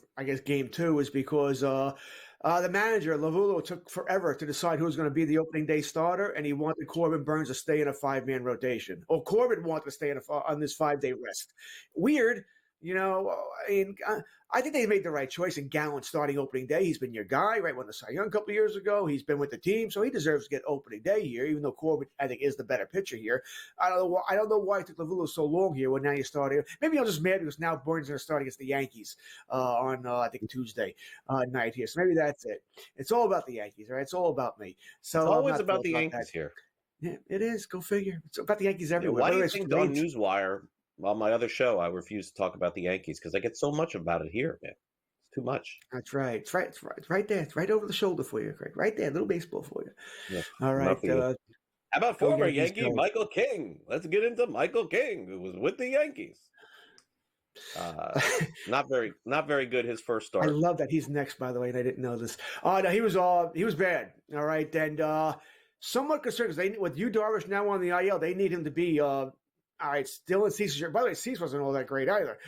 [SPEAKER 2] game 2 is because the manager, Lavulo, took forever to decide who was going to be the opening day starter, and he wanted Corbin Burns to stay in a 5-man rotation. Or Corbin wanted to stay on this 5-day rest. Weird. I think they made the right choice in Gallen starting opening day. He's been your guy, right? Won the Cy Young a couple of years ago. He's been with the team, so he deserves to get opening day here, even though Corbin, I think, is the better pitcher here. I don't know why it took Lavulo so long here when now you're starting. Maybe I'm just mad because now Burns is going to start against the Yankees on, I think, Tuesday night here. So maybe that's it. It's all about the Yankees, right? It's all about me. So
[SPEAKER 1] it's always about the Yankees here.
[SPEAKER 2] Yeah, it is. Go figure. It's about the Yankees everywhere.
[SPEAKER 1] Why do you think on Newswire, on my other show, I refuse to talk about the Yankees? Because I get so much about it here, man. It's too much.
[SPEAKER 2] That's right. It's right there. It's right over the shoulder for you, Craig. Right there. Little baseball for you.
[SPEAKER 1] Yeah.
[SPEAKER 2] All right.
[SPEAKER 1] How about former Yankee Michael King? Let's get into Michael King, who was with the Yankees. Not very good his first start.
[SPEAKER 2] I love that he's next, by the way, and I didn't know this. No, he was bad. All right, and somewhat concerned because with Yu Darvish now on the IL, they need him to be all right, still in Cease's. By the way, Cease wasn't all that great either.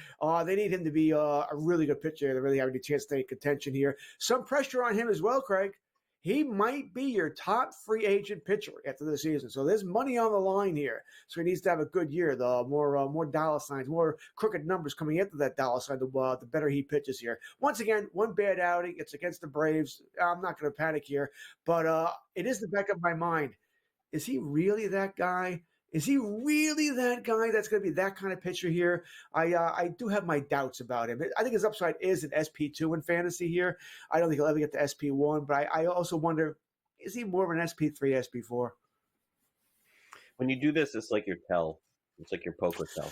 [SPEAKER 2] They need him to be a really good pitcher. They really have any chance to stay in contention here. Some pressure on him as well, Craig. He might be your top free agent pitcher after the season. So there's money on the line here. So he needs to have a good year. The more dollar signs, more crooked numbers coming into that dollar sign, the better he pitches here. Once again, 1 bad outing. It's against the Braves. I'm not going to panic here. But it is the back of my mind. Is he really that guy? Is he really that guy that's going to be that kind of pitcher here? I do have my doubts about him. I think his upside is an SP2 in fantasy here. I don't think he'll ever get to SP1, but I also wonder, is he more of an SP3, SP4?
[SPEAKER 1] When you do this, it's like your tell. It's like your poker tell.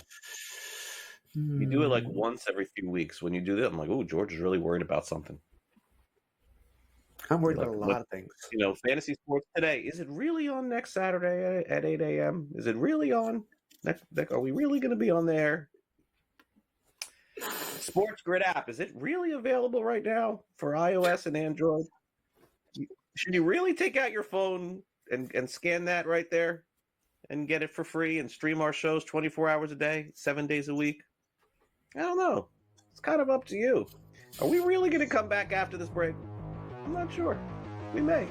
[SPEAKER 1] You do it like once every few weeks. When you do that, I'm like, oh, George is really worried about something.
[SPEAKER 2] I'm worried about a lot of things.
[SPEAKER 1] Fantasy sports today. Is it really on next Saturday at 8 a.m.? Is it really on? Are we really going to be on there? SportsGrid app. Is it really available right now for iOS and Android? Should you really take out your phone and scan that right there and get it for free and stream our shows 24 hours a day, 7 days a week? I don't know. It's kind of up to you. Are we really going to come back after this break? I'm not sure. We may.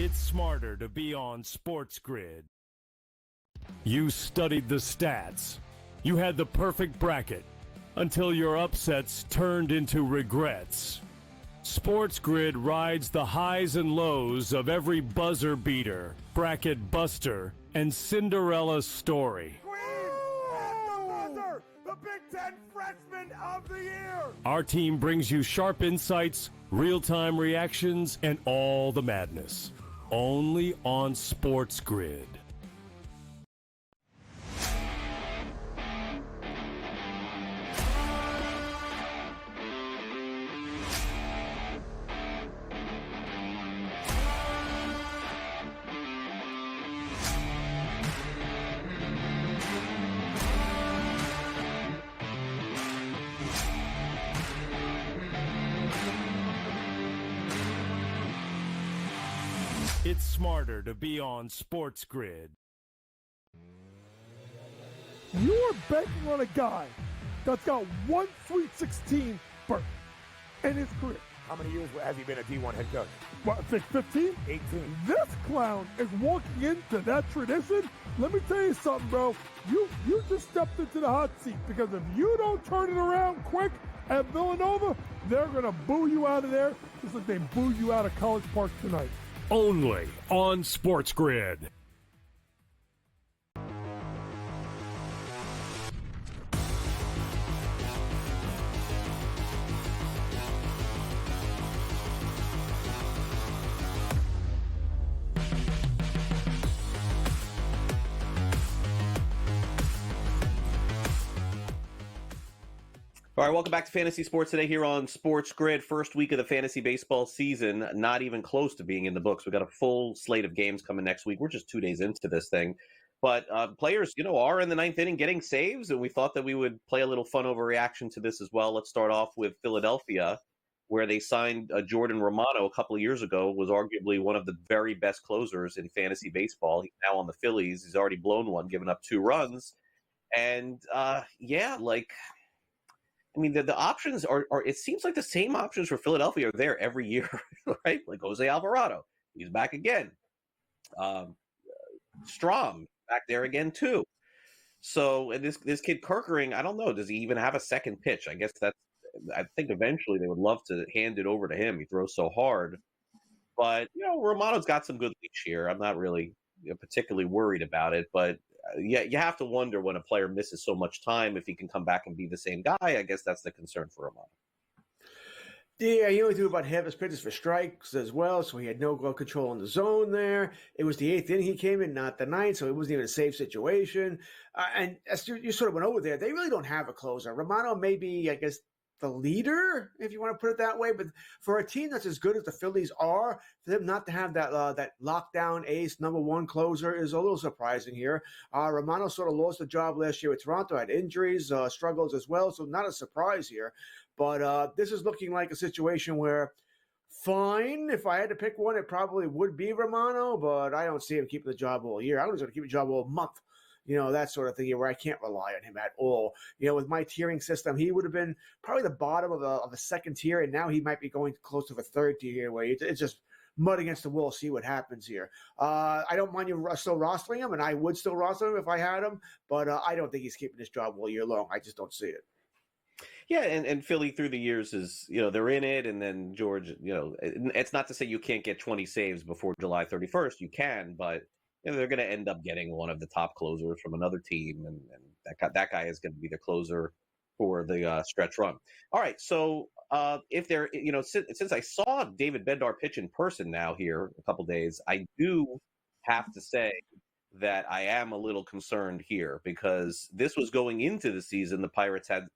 [SPEAKER 4] It's smarter to be on SportsGrid. You studied the stats. You had the perfect bracket until your upsets turned into regrets. SportsGrid rides the highs and lows of every buzzer beater, bracket buster, and Cinderella story.
[SPEAKER 5] The Big Ten Freshman of the Year!
[SPEAKER 4] Our team brings you sharp insights, real-time reactions, and all the madness. Only on SportsGrid. It's smarter to be on SportsGrid.
[SPEAKER 5] You're banking on a guy that's got one Sweet 16 berth in his career.
[SPEAKER 8] How many years has he been a D1 head coach?
[SPEAKER 5] What, 15?
[SPEAKER 8] 18.
[SPEAKER 5] This clown is walking into that tradition. Let me tell you something, bro. You just stepped into the hot seat, because if you don't turn it around quick at Villanova, they're going to boo you out of there just like they booed you out of College Park tonight.
[SPEAKER 4] Only on SportsGrid.
[SPEAKER 1] All right, welcome back to Fantasy Sports today here on SportsGrid. First week of the fantasy baseball season, not even close to being in the books. We've got a full slate of games coming next week. We're just 2 days into this thing. But players, are in the ninth inning getting saves, and we thought that we would play a little fun overreaction to this as well. Let's start off with Philadelphia, where they signed Jordan Romano a couple of years ago, was arguably one of the very best closers in fantasy baseball. He's now on the Phillies. He's already blown one, given up 2 runs. And, the options are it seems like the same options for Philadelphia are there every year, right? Like Jose Alvarado, he's back again. Strom, back there again too. So, and this kid Kerkering, I don't know, does he even have a second pitch? I think eventually they would love to hand it over to him. He throws so hard. But, Romano's got some good reach here. I'm not really particularly worried about it, but you have to wonder when a player misses so much time if he can come back and be the same guy. I guess that's the concern for Romano.
[SPEAKER 2] Yeah, he only threw about half his pitches for strikes as well, so he had no glove control in the zone there. It was the 8th inning he came in, not the 9th, so it wasn't even a safe situation. And as you sort of went over there, they really don't have a closer. Romano may be, I guess, the leader, if you want to put it that way. But for a team that's as good as the Phillies are, for them not to have that lockdown ace number 1 closer is a little surprising here. Romano sort of lost the job last year with Toronto, had injuries, struggles as well, so not a surprise here. But this is looking like a situation where, fine, if I had to pick one, it probably would be Romano, but I don't see him keeping the job all year. I was going to keep the job all month. That sort of thing where I can't rely on him at all. With my tiering system, he would have been probably the bottom of a second tier, and now he might be going close to the third tier where it's just mud against the wall, see what happens here. I don't mind you still rostering him, and I would still roster him if I had him, but I don't think he's keeping his job all year long. I just don't see it.
[SPEAKER 1] Yeah, and Philly through the years is, they're in it, and then George, it's not to say you can't get 20 saves before July 31st. You can, but they're going to end up getting one of the top closers from another team, and that guy is going to be the closer for the stretch run. All right, so if they're, since I saw David Bednar pitch in person now here a couple days, I do have to say that I am a little concerned here, because this was going into the season. The Pirates had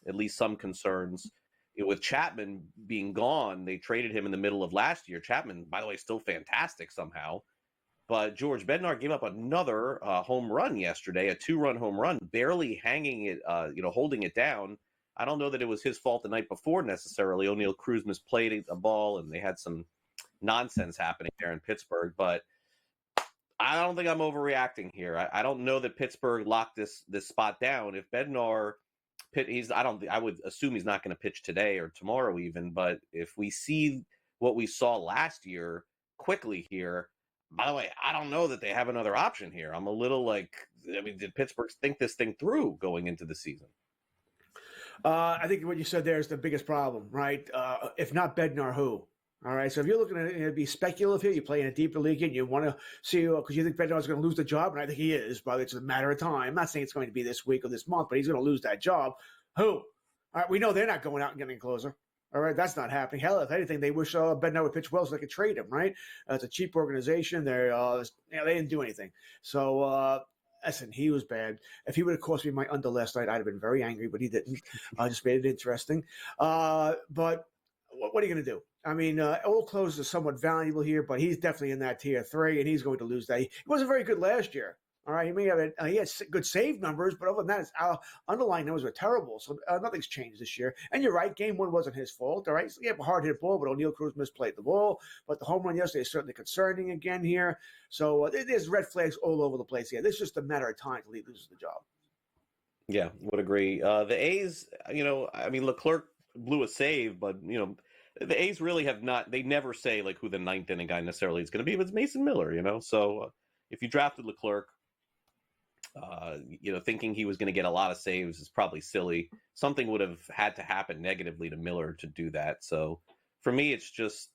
[SPEAKER 1] at least some concerns. With Chapman being gone, they traded him in the middle of last year. Chapman, by the way, still fantastic somehow. But George Bednar gave up another home run yesterday, a 2-run home run, barely hanging it, holding it down. I don't know that it was his fault the night before necessarily. O'Neill Cruz misplayed a ball, and they had some nonsense happening there in Pittsburgh. But I don't think I'm overreacting here. I don't know that Pittsburgh locked this spot down. If Bednar I would assume he's not going to pitch today or tomorrow even. But if we see what we saw last year quickly here, by the way, I don't know that they have another option here. I'm a little like, I mean, did Pittsburgh think this thing through going into the season?
[SPEAKER 2] I think what you said there is the biggest problem, right? If not Bednar, who? All right. So if you're looking at it, it'd be speculative here. You play in a deeper league and you want to see because you think Bednar's going to lose the job, and I think he is, but it's a matter of time. I'm not saying it's going to be this week or this month, but he's going to lose that job. Who? All right. We know they're not going out and getting a closer. All right, that's not happening. Hell, if anything, they wish Bednar would pitch well so they could trade him. Right? It's a cheap organization. They didn't do anything. So listen, he was bad. If he would have cost me my under last night, I'd have been very angry, but he didn't. Just made it interesting. But what are you going to do? I mean, all closes are somewhat valuable here, but he's definitely in that tier 3, and he's going to lose that. He wasn't very good last year. All right, he had good save numbers, but other than that, his underlying numbers were terrible. So nothing's changed this year. And you're right, game 1 wasn't his fault. All right, so he had a hard hit ball, but O'Neal Cruz misplayed the ball. But the home run yesterday is certainly concerning again here. So there's red flags all over the place here. This is just a matter of time till he loses the job.
[SPEAKER 1] Yeah, would agree. The A's, I mean, Leclerc blew a save, but the A's really have not. They never say like who the 9th inning guy necessarily is going to be. But it's Mason Miller, So if you drafted Leclerc, thinking he was going to get a lot of saves is probably silly. Something would have had to happen negatively to Miller to do that. So for me, it's just,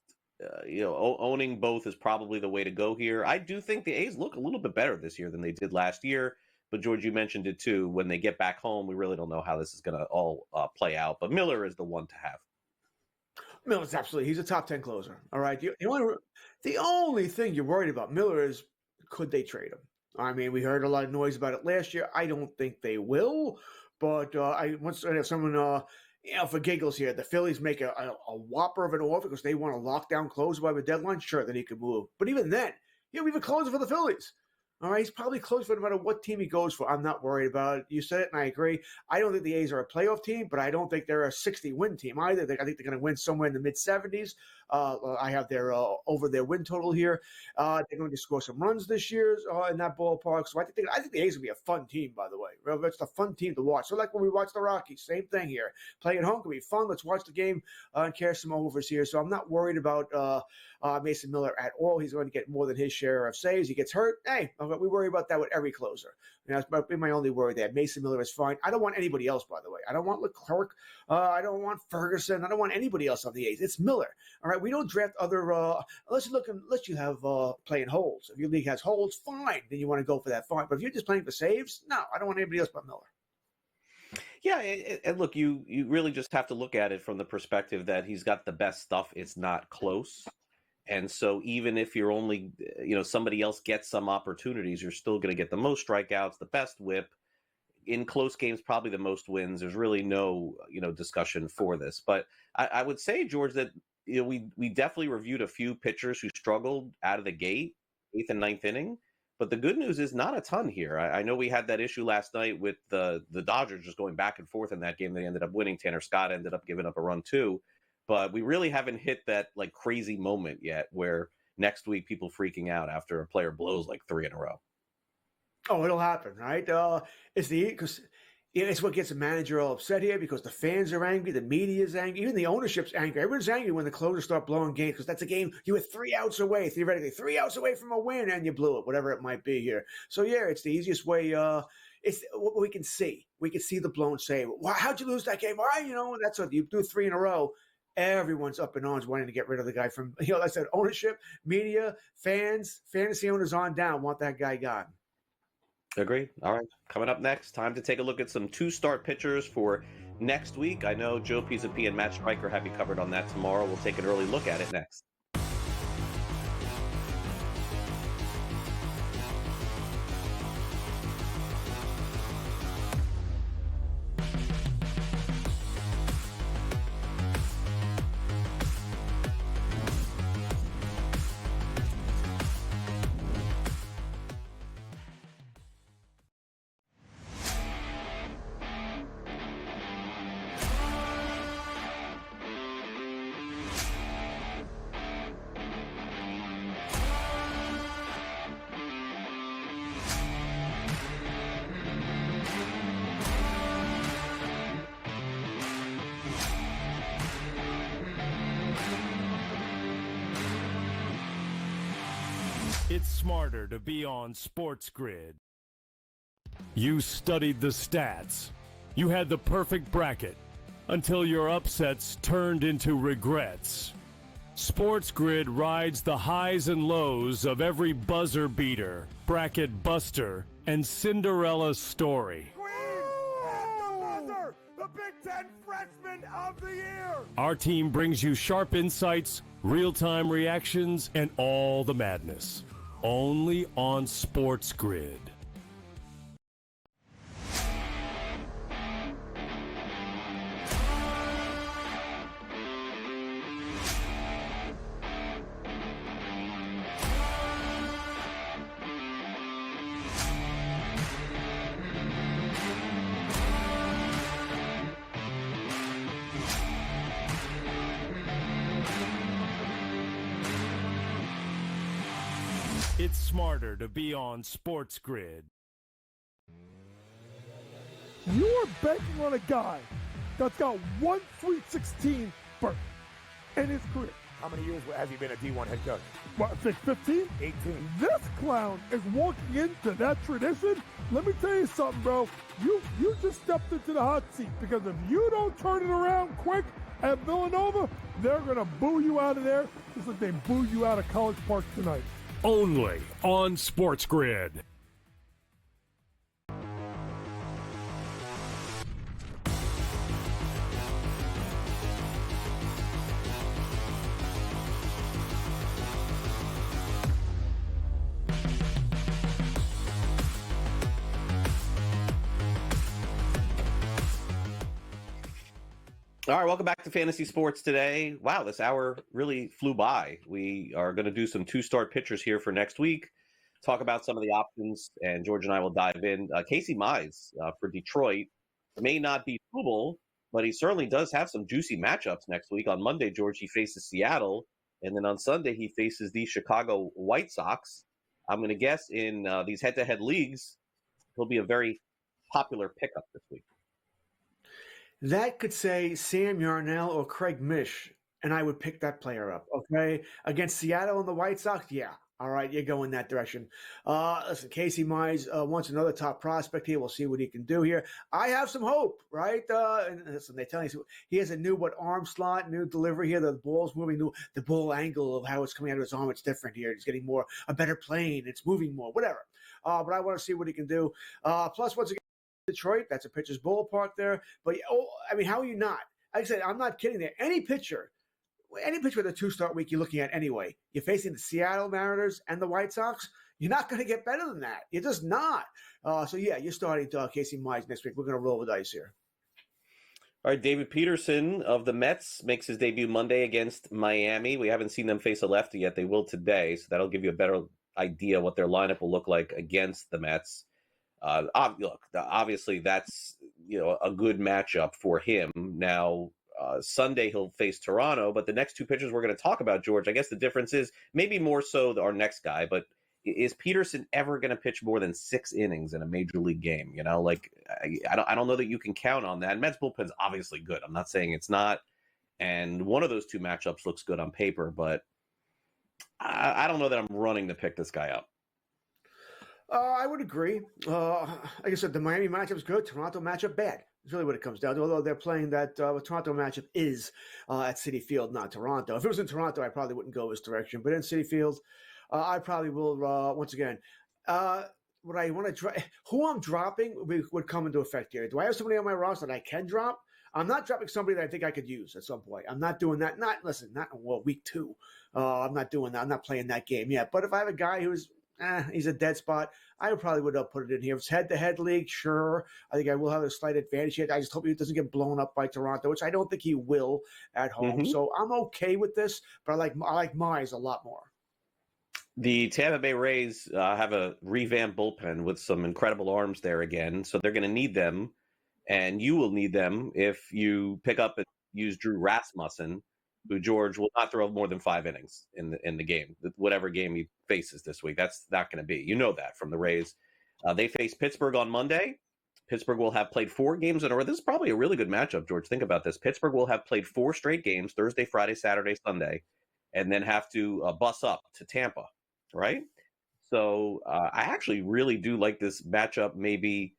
[SPEAKER 1] owning both is probably the way to go here. I do think the A's look a little bit better this year than they did last year. But George, you mentioned it too. When they get back home, we really don't know how this is going to all play out. But Miller is the one to have.
[SPEAKER 2] Miller's absolutely. He's a top 10 closer. All right. The only thing you're worried about Miller is could they trade him? I mean, we heard a lot of noise about it last year. I don't think they will, but I once have someone, for giggles here, the Phillies make a whopper of an offer because they want a lockdown closer by the deadline. Sure, then he could move. But even then, we have a closer for the Phillies. All right, he's probably close for no matter what team he goes for. I'm not worried about it. You said it, and I agree. I don't think the A's are a playoff team, but I don't think they're a 60-win team either. I think they're going to win somewhere in the mid-70s. I have their over their win total here. They're going to score some runs this year in that ballpark. So I think the A's will be a fun team, by the way. It's a fun team to watch. So like when we watch the Rockies, same thing here. Play at home can be fun. Let's watch the game and carry some overs here. So I'm not worried about Mason Miller at all. He's going to get more than his share of saves. He gets hurt. Hey, we worry about that with every closer. That's my only worry there. Mason Miller is fine. I don't want anybody else, by the way. I don't want Leclerc. I don't want Ferguson. I don't want anybody else on the A's. It's Miller. All right, we don't draft other unless you have playing holds. If your league has holds, fine. Then you want to go for that, fine. But if you're just playing for saves, no, I don't want anybody else but Miller.
[SPEAKER 1] Yeah, and look, you really just have to look at it from the perspective that he's got the best stuff. It's not close. And so even if you're only, somebody else gets some opportunities, you're still going to get the most strikeouts, the best whip. In close games, probably the most wins. There's really no, discussion for this. But I would say, George, that we definitely reviewed a few pitchers who struggled out of the gate, 8th and 9th inning. But the good news is not a ton here. I know we had that issue last night with the Dodgers just going back and forth in that game. They ended up winning. Tanner Scott ended up giving up a run too. But we really haven't hit that like crazy moment yet where next week people freaking out after a player blows like 3 in a row.
[SPEAKER 2] Oh, it'll happen, right? It's what gets a manager all upset here because the fans are angry, the media is angry, even the ownership's angry. Everyone's angry when the closers start blowing games because that's a game you were 3 outs away, theoretically, 3 outs away from a win, and you blew it, whatever it might be here. So, yeah, it's the easiest way. It's what we can see. We can see the blown save. Well, how'd you lose that game? All right, that's what you do 3 in a row. Everyone's up in arms wanting to get rid of the guy from, like I said, ownership, media, fans, fantasy owners on down want that guy gone.
[SPEAKER 1] Agreed. All right. Coming up next, time to take a look at some 2-start pitchers for next week. I know Joe Pisapia and Matt Stryker have you covered on that tomorrow. We'll take an early look at it next.
[SPEAKER 4] It's smarter to be on SportsGrid. You studied the stats. You had the perfect bracket until your upsets turned into regrets. SportsGrid rides the highs and lows of every buzzer beater, bracket buster, and Cinderella story.
[SPEAKER 5] The Big Ten Freshman of the Year!
[SPEAKER 4] Our team brings you sharp insights, real-time reactions, and all the madness. Only on SportsGrid. It's smarter to be on SportsGrid.
[SPEAKER 5] You're banking on a guy that's got one Sweet 16 berth in his career.
[SPEAKER 8] How many years has he been a D1 head coach?
[SPEAKER 5] What, 15?
[SPEAKER 8] 18.
[SPEAKER 5] This clown is walking into that tradition. Let me tell you something, bro. You just stepped into the hot seat, because if you don't turn it around quick at Villanova, they're going to boo you out of there just like they boo you out of College Park tonight.
[SPEAKER 4] Only on SportsGrid.
[SPEAKER 1] All right, welcome back to Fantasy Sports today. Wow, this hour really flew by. We are going to do some two-start pitchers here for next week, talk about some of the options, and George and I will dive in. Casey Mize for Detroit may not be doable, but he certainly does have some juicy matchups next week. On Monday, George, he faces Seattle, and then on Sunday, he faces the Chicago White Sox. I'm going to guess in these head-to-head leagues, he'll be a very popular pickup this week.
[SPEAKER 2] That could say Sam Yarnell or Craig Mish, and I would pick that player up, okay? Against Seattle and the White Sox, yeah. All right, you go in that direction. Listen, Casey Mize wants another top prospect here. We'll see what he can do here. I have some hope, right? And listen, they tell you he has a new arm slot, new delivery here. The ball's moving, the ball angle of how it's coming out of his arm. It's different here. He's getting a better plane. It's moving more, whatever. But I want to see what he can do. Plus, once again, Detroit, that's a pitcher's ballpark there. But, how are you not? Like I said, I'm not kidding there. Any pitcher with a two-start week you're looking at anyway, you're facing the Seattle Mariners and the White Sox, you're not going to get better than that. You're just not. You're starting Casey Mize next week. We're going to roll the dice here.
[SPEAKER 1] All right, David Peterson of the Mets makes his debut Monday against Miami. We haven't seen them face a lefty yet. They will today, so that'll give you a better idea what their lineup will look like against the Mets. Obviously that's a good matchup for him. Now Sunday he'll face Toronto, but the next two pitchers we're going to talk about, George, I guess the difference is maybe more so our next guy, but is Peterson ever going to pitch more than 6 innings in a major league game? I don't know that you can count on that. And Mets bullpen's obviously good. I'm not saying it's not. And one of those two matchups looks good on paper, but I don't know that I'm running to pick this guy up.
[SPEAKER 2] I would agree. Like I said, the Miami matchup is good. Toronto matchup bad. It's really what it comes down to. Although they're playing that Toronto matchup is at Citi Field, not Toronto. If it was in Toronto, I probably wouldn't go this direction. But in Citi Field, I probably will. Once again, what I want to who I'm dropping would come into effect here. Do I have somebody on my roster that I can drop? I'm not dropping somebody that I think I could use at some point. I'm not doing that. Not in week 2. I'm not doing that. I'm not playing that game yet. But if I have a guy who's he's a dead spot, I probably would put it in here. If it's head-to-head league, sure. I think I will have a slight advantage here. I just hope he doesn't get blown up by Toronto, which I don't think he will at home. Mm-hmm. So I'm okay with this, but I like Mize a lot more.
[SPEAKER 1] The Tampa Bay Rays have a revamped bullpen with some incredible arms there again, so they're going to need them, and you will need them if you pick up and use Drew Rasmussen, who George will not throw more than 5 innings in the game, whatever game he faces this week. That's not going to be. You know that from the Rays. They face Pittsburgh on Monday. Pittsburgh will have played 4 games in a row. This is probably a really good matchup, George. Think about this. Pittsburgh will have played 4 straight games, Thursday, Friday, Saturday, Sunday, and then have to bus up to Tampa, right? So I actually really do like this matchup maybe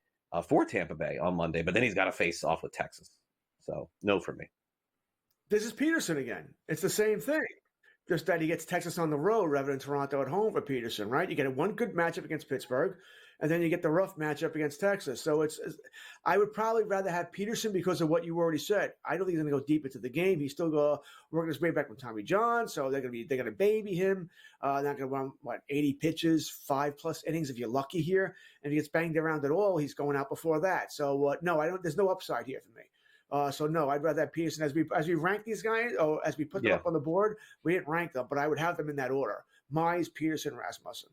[SPEAKER 1] for Tampa Bay on Monday, but then he's got to face off with Texas. So no for me.
[SPEAKER 2] This is Peterson again. It's the same thing. Just that he gets Texas on the road rather than Toronto at home for Peterson, right? You get one good matchup against Pittsburgh, and then you get the rough matchup against Texas. So I would probably rather have Peterson because of what you already said. I don't think he's going to go deep into the game. He's still going to work his way back from Tommy John, so they're going to baby him. Not going to run 80 pitches, 5+ innings if you're lucky here. And if he gets banged around at all, he's going out before that. So no, I don't. There's no upside here for me. So no, I'd rather have Peterson as we rank these guys, or as we put them up on the board. We didn't rank them, but I would have them in that order: Mize, Peterson, Rasmussen.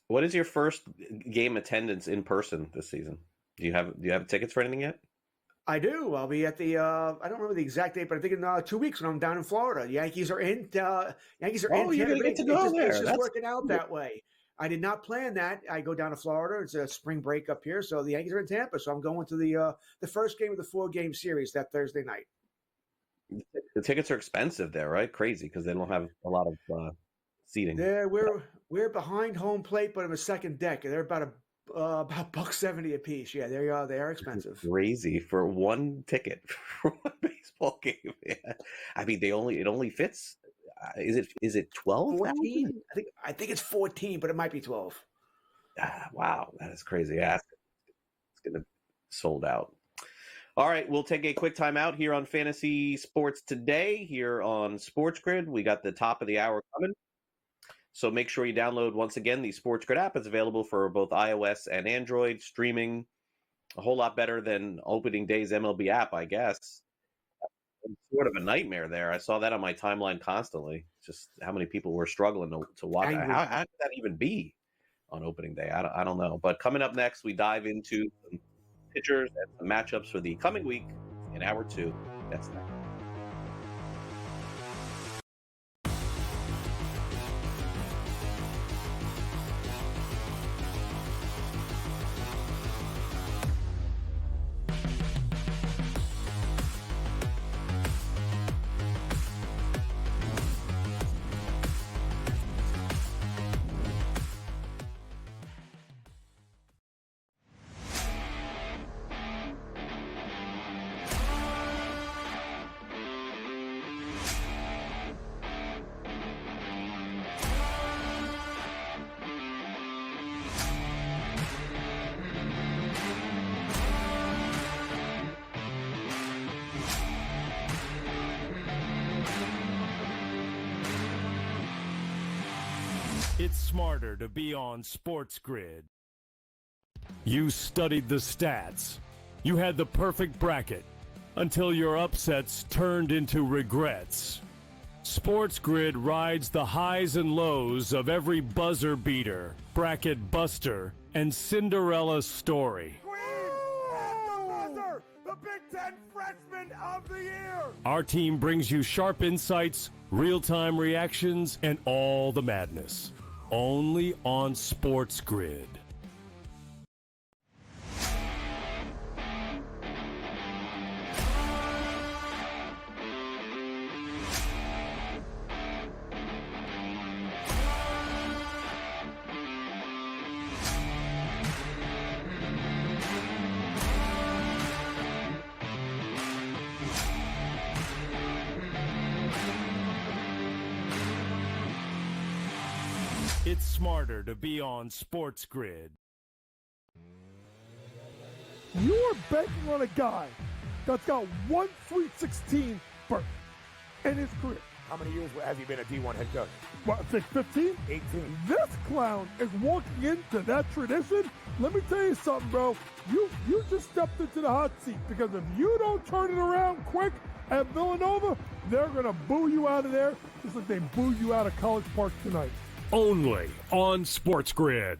[SPEAKER 1] What is your first game attendance in person this season? Do you have tickets for anything yet?
[SPEAKER 2] I do. I'll be at the. I don't remember the exact date, but I think in 2 weeks when I'm down in Florida. The Yankees are in. Yankees are in.
[SPEAKER 1] Oh, you're gonna get to go there.
[SPEAKER 2] It's just working out that way. I did not plan that. I go down to Florida. It's a spring break up here, so the Yankees are in Tampa. So I'm going to the first game of the 4-game series that Thursday night.
[SPEAKER 1] The tickets are expensive there, right? Crazy because they don't have a lot of seating.
[SPEAKER 2] Yeah, we're behind home plate, but in the second deck. They're about $1.70 a piece. Yeah, they are expensive.
[SPEAKER 1] Crazy for one ticket for one baseball game. Yeah. I mean, it only fits. Is it 12?
[SPEAKER 2] 14? I think it's 14, but it might be 12.
[SPEAKER 1] Wow, that is crazy. Yeah, it's gonna sold out. All right, we'll take a quick time out here on Fantasy Sports Today here on SportsGrid. We got the top of the hour coming. So make sure you download, once again, the SportsGrid app. It's available for both iOS and Android, streaming a whole lot better than opening day's MLB app, I guess. It's sort of a nightmare there. I saw that on my timeline constantly. Just how many people were struggling to watch. How could that even be on opening day? I don't know. But coming up next, we dive into some pitchers and some matchups for the coming week in hour 2. That's next.
[SPEAKER 4] It's smarter to be on SportsGrid. You studied the stats. You had the perfect bracket until your upsets turned into regrets. SportsGrid rides the highs and lows of every buzzer beater, bracket buster, and Cinderella story.
[SPEAKER 5] The Big Ten Freshman of the Year!
[SPEAKER 4] Our team brings you sharp insights, real-time reactions, and all the madness. Only on SportsGrid. It's smarter to be on SportsGrid.
[SPEAKER 5] You're betting on a guy that's got one Sweet 16 berth in his career.
[SPEAKER 8] How many years has he been a D1 head coach?
[SPEAKER 5] What, I think 15?
[SPEAKER 8] 18.
[SPEAKER 5] This clown is walking into that tradition. Let me tell you something, bro. You just stepped into the hot seat, because if you don't turn it around quick at Villanova, they're going to boo you out of there just like they booed you out of College Park tonight.
[SPEAKER 4] Only on SportsGrid.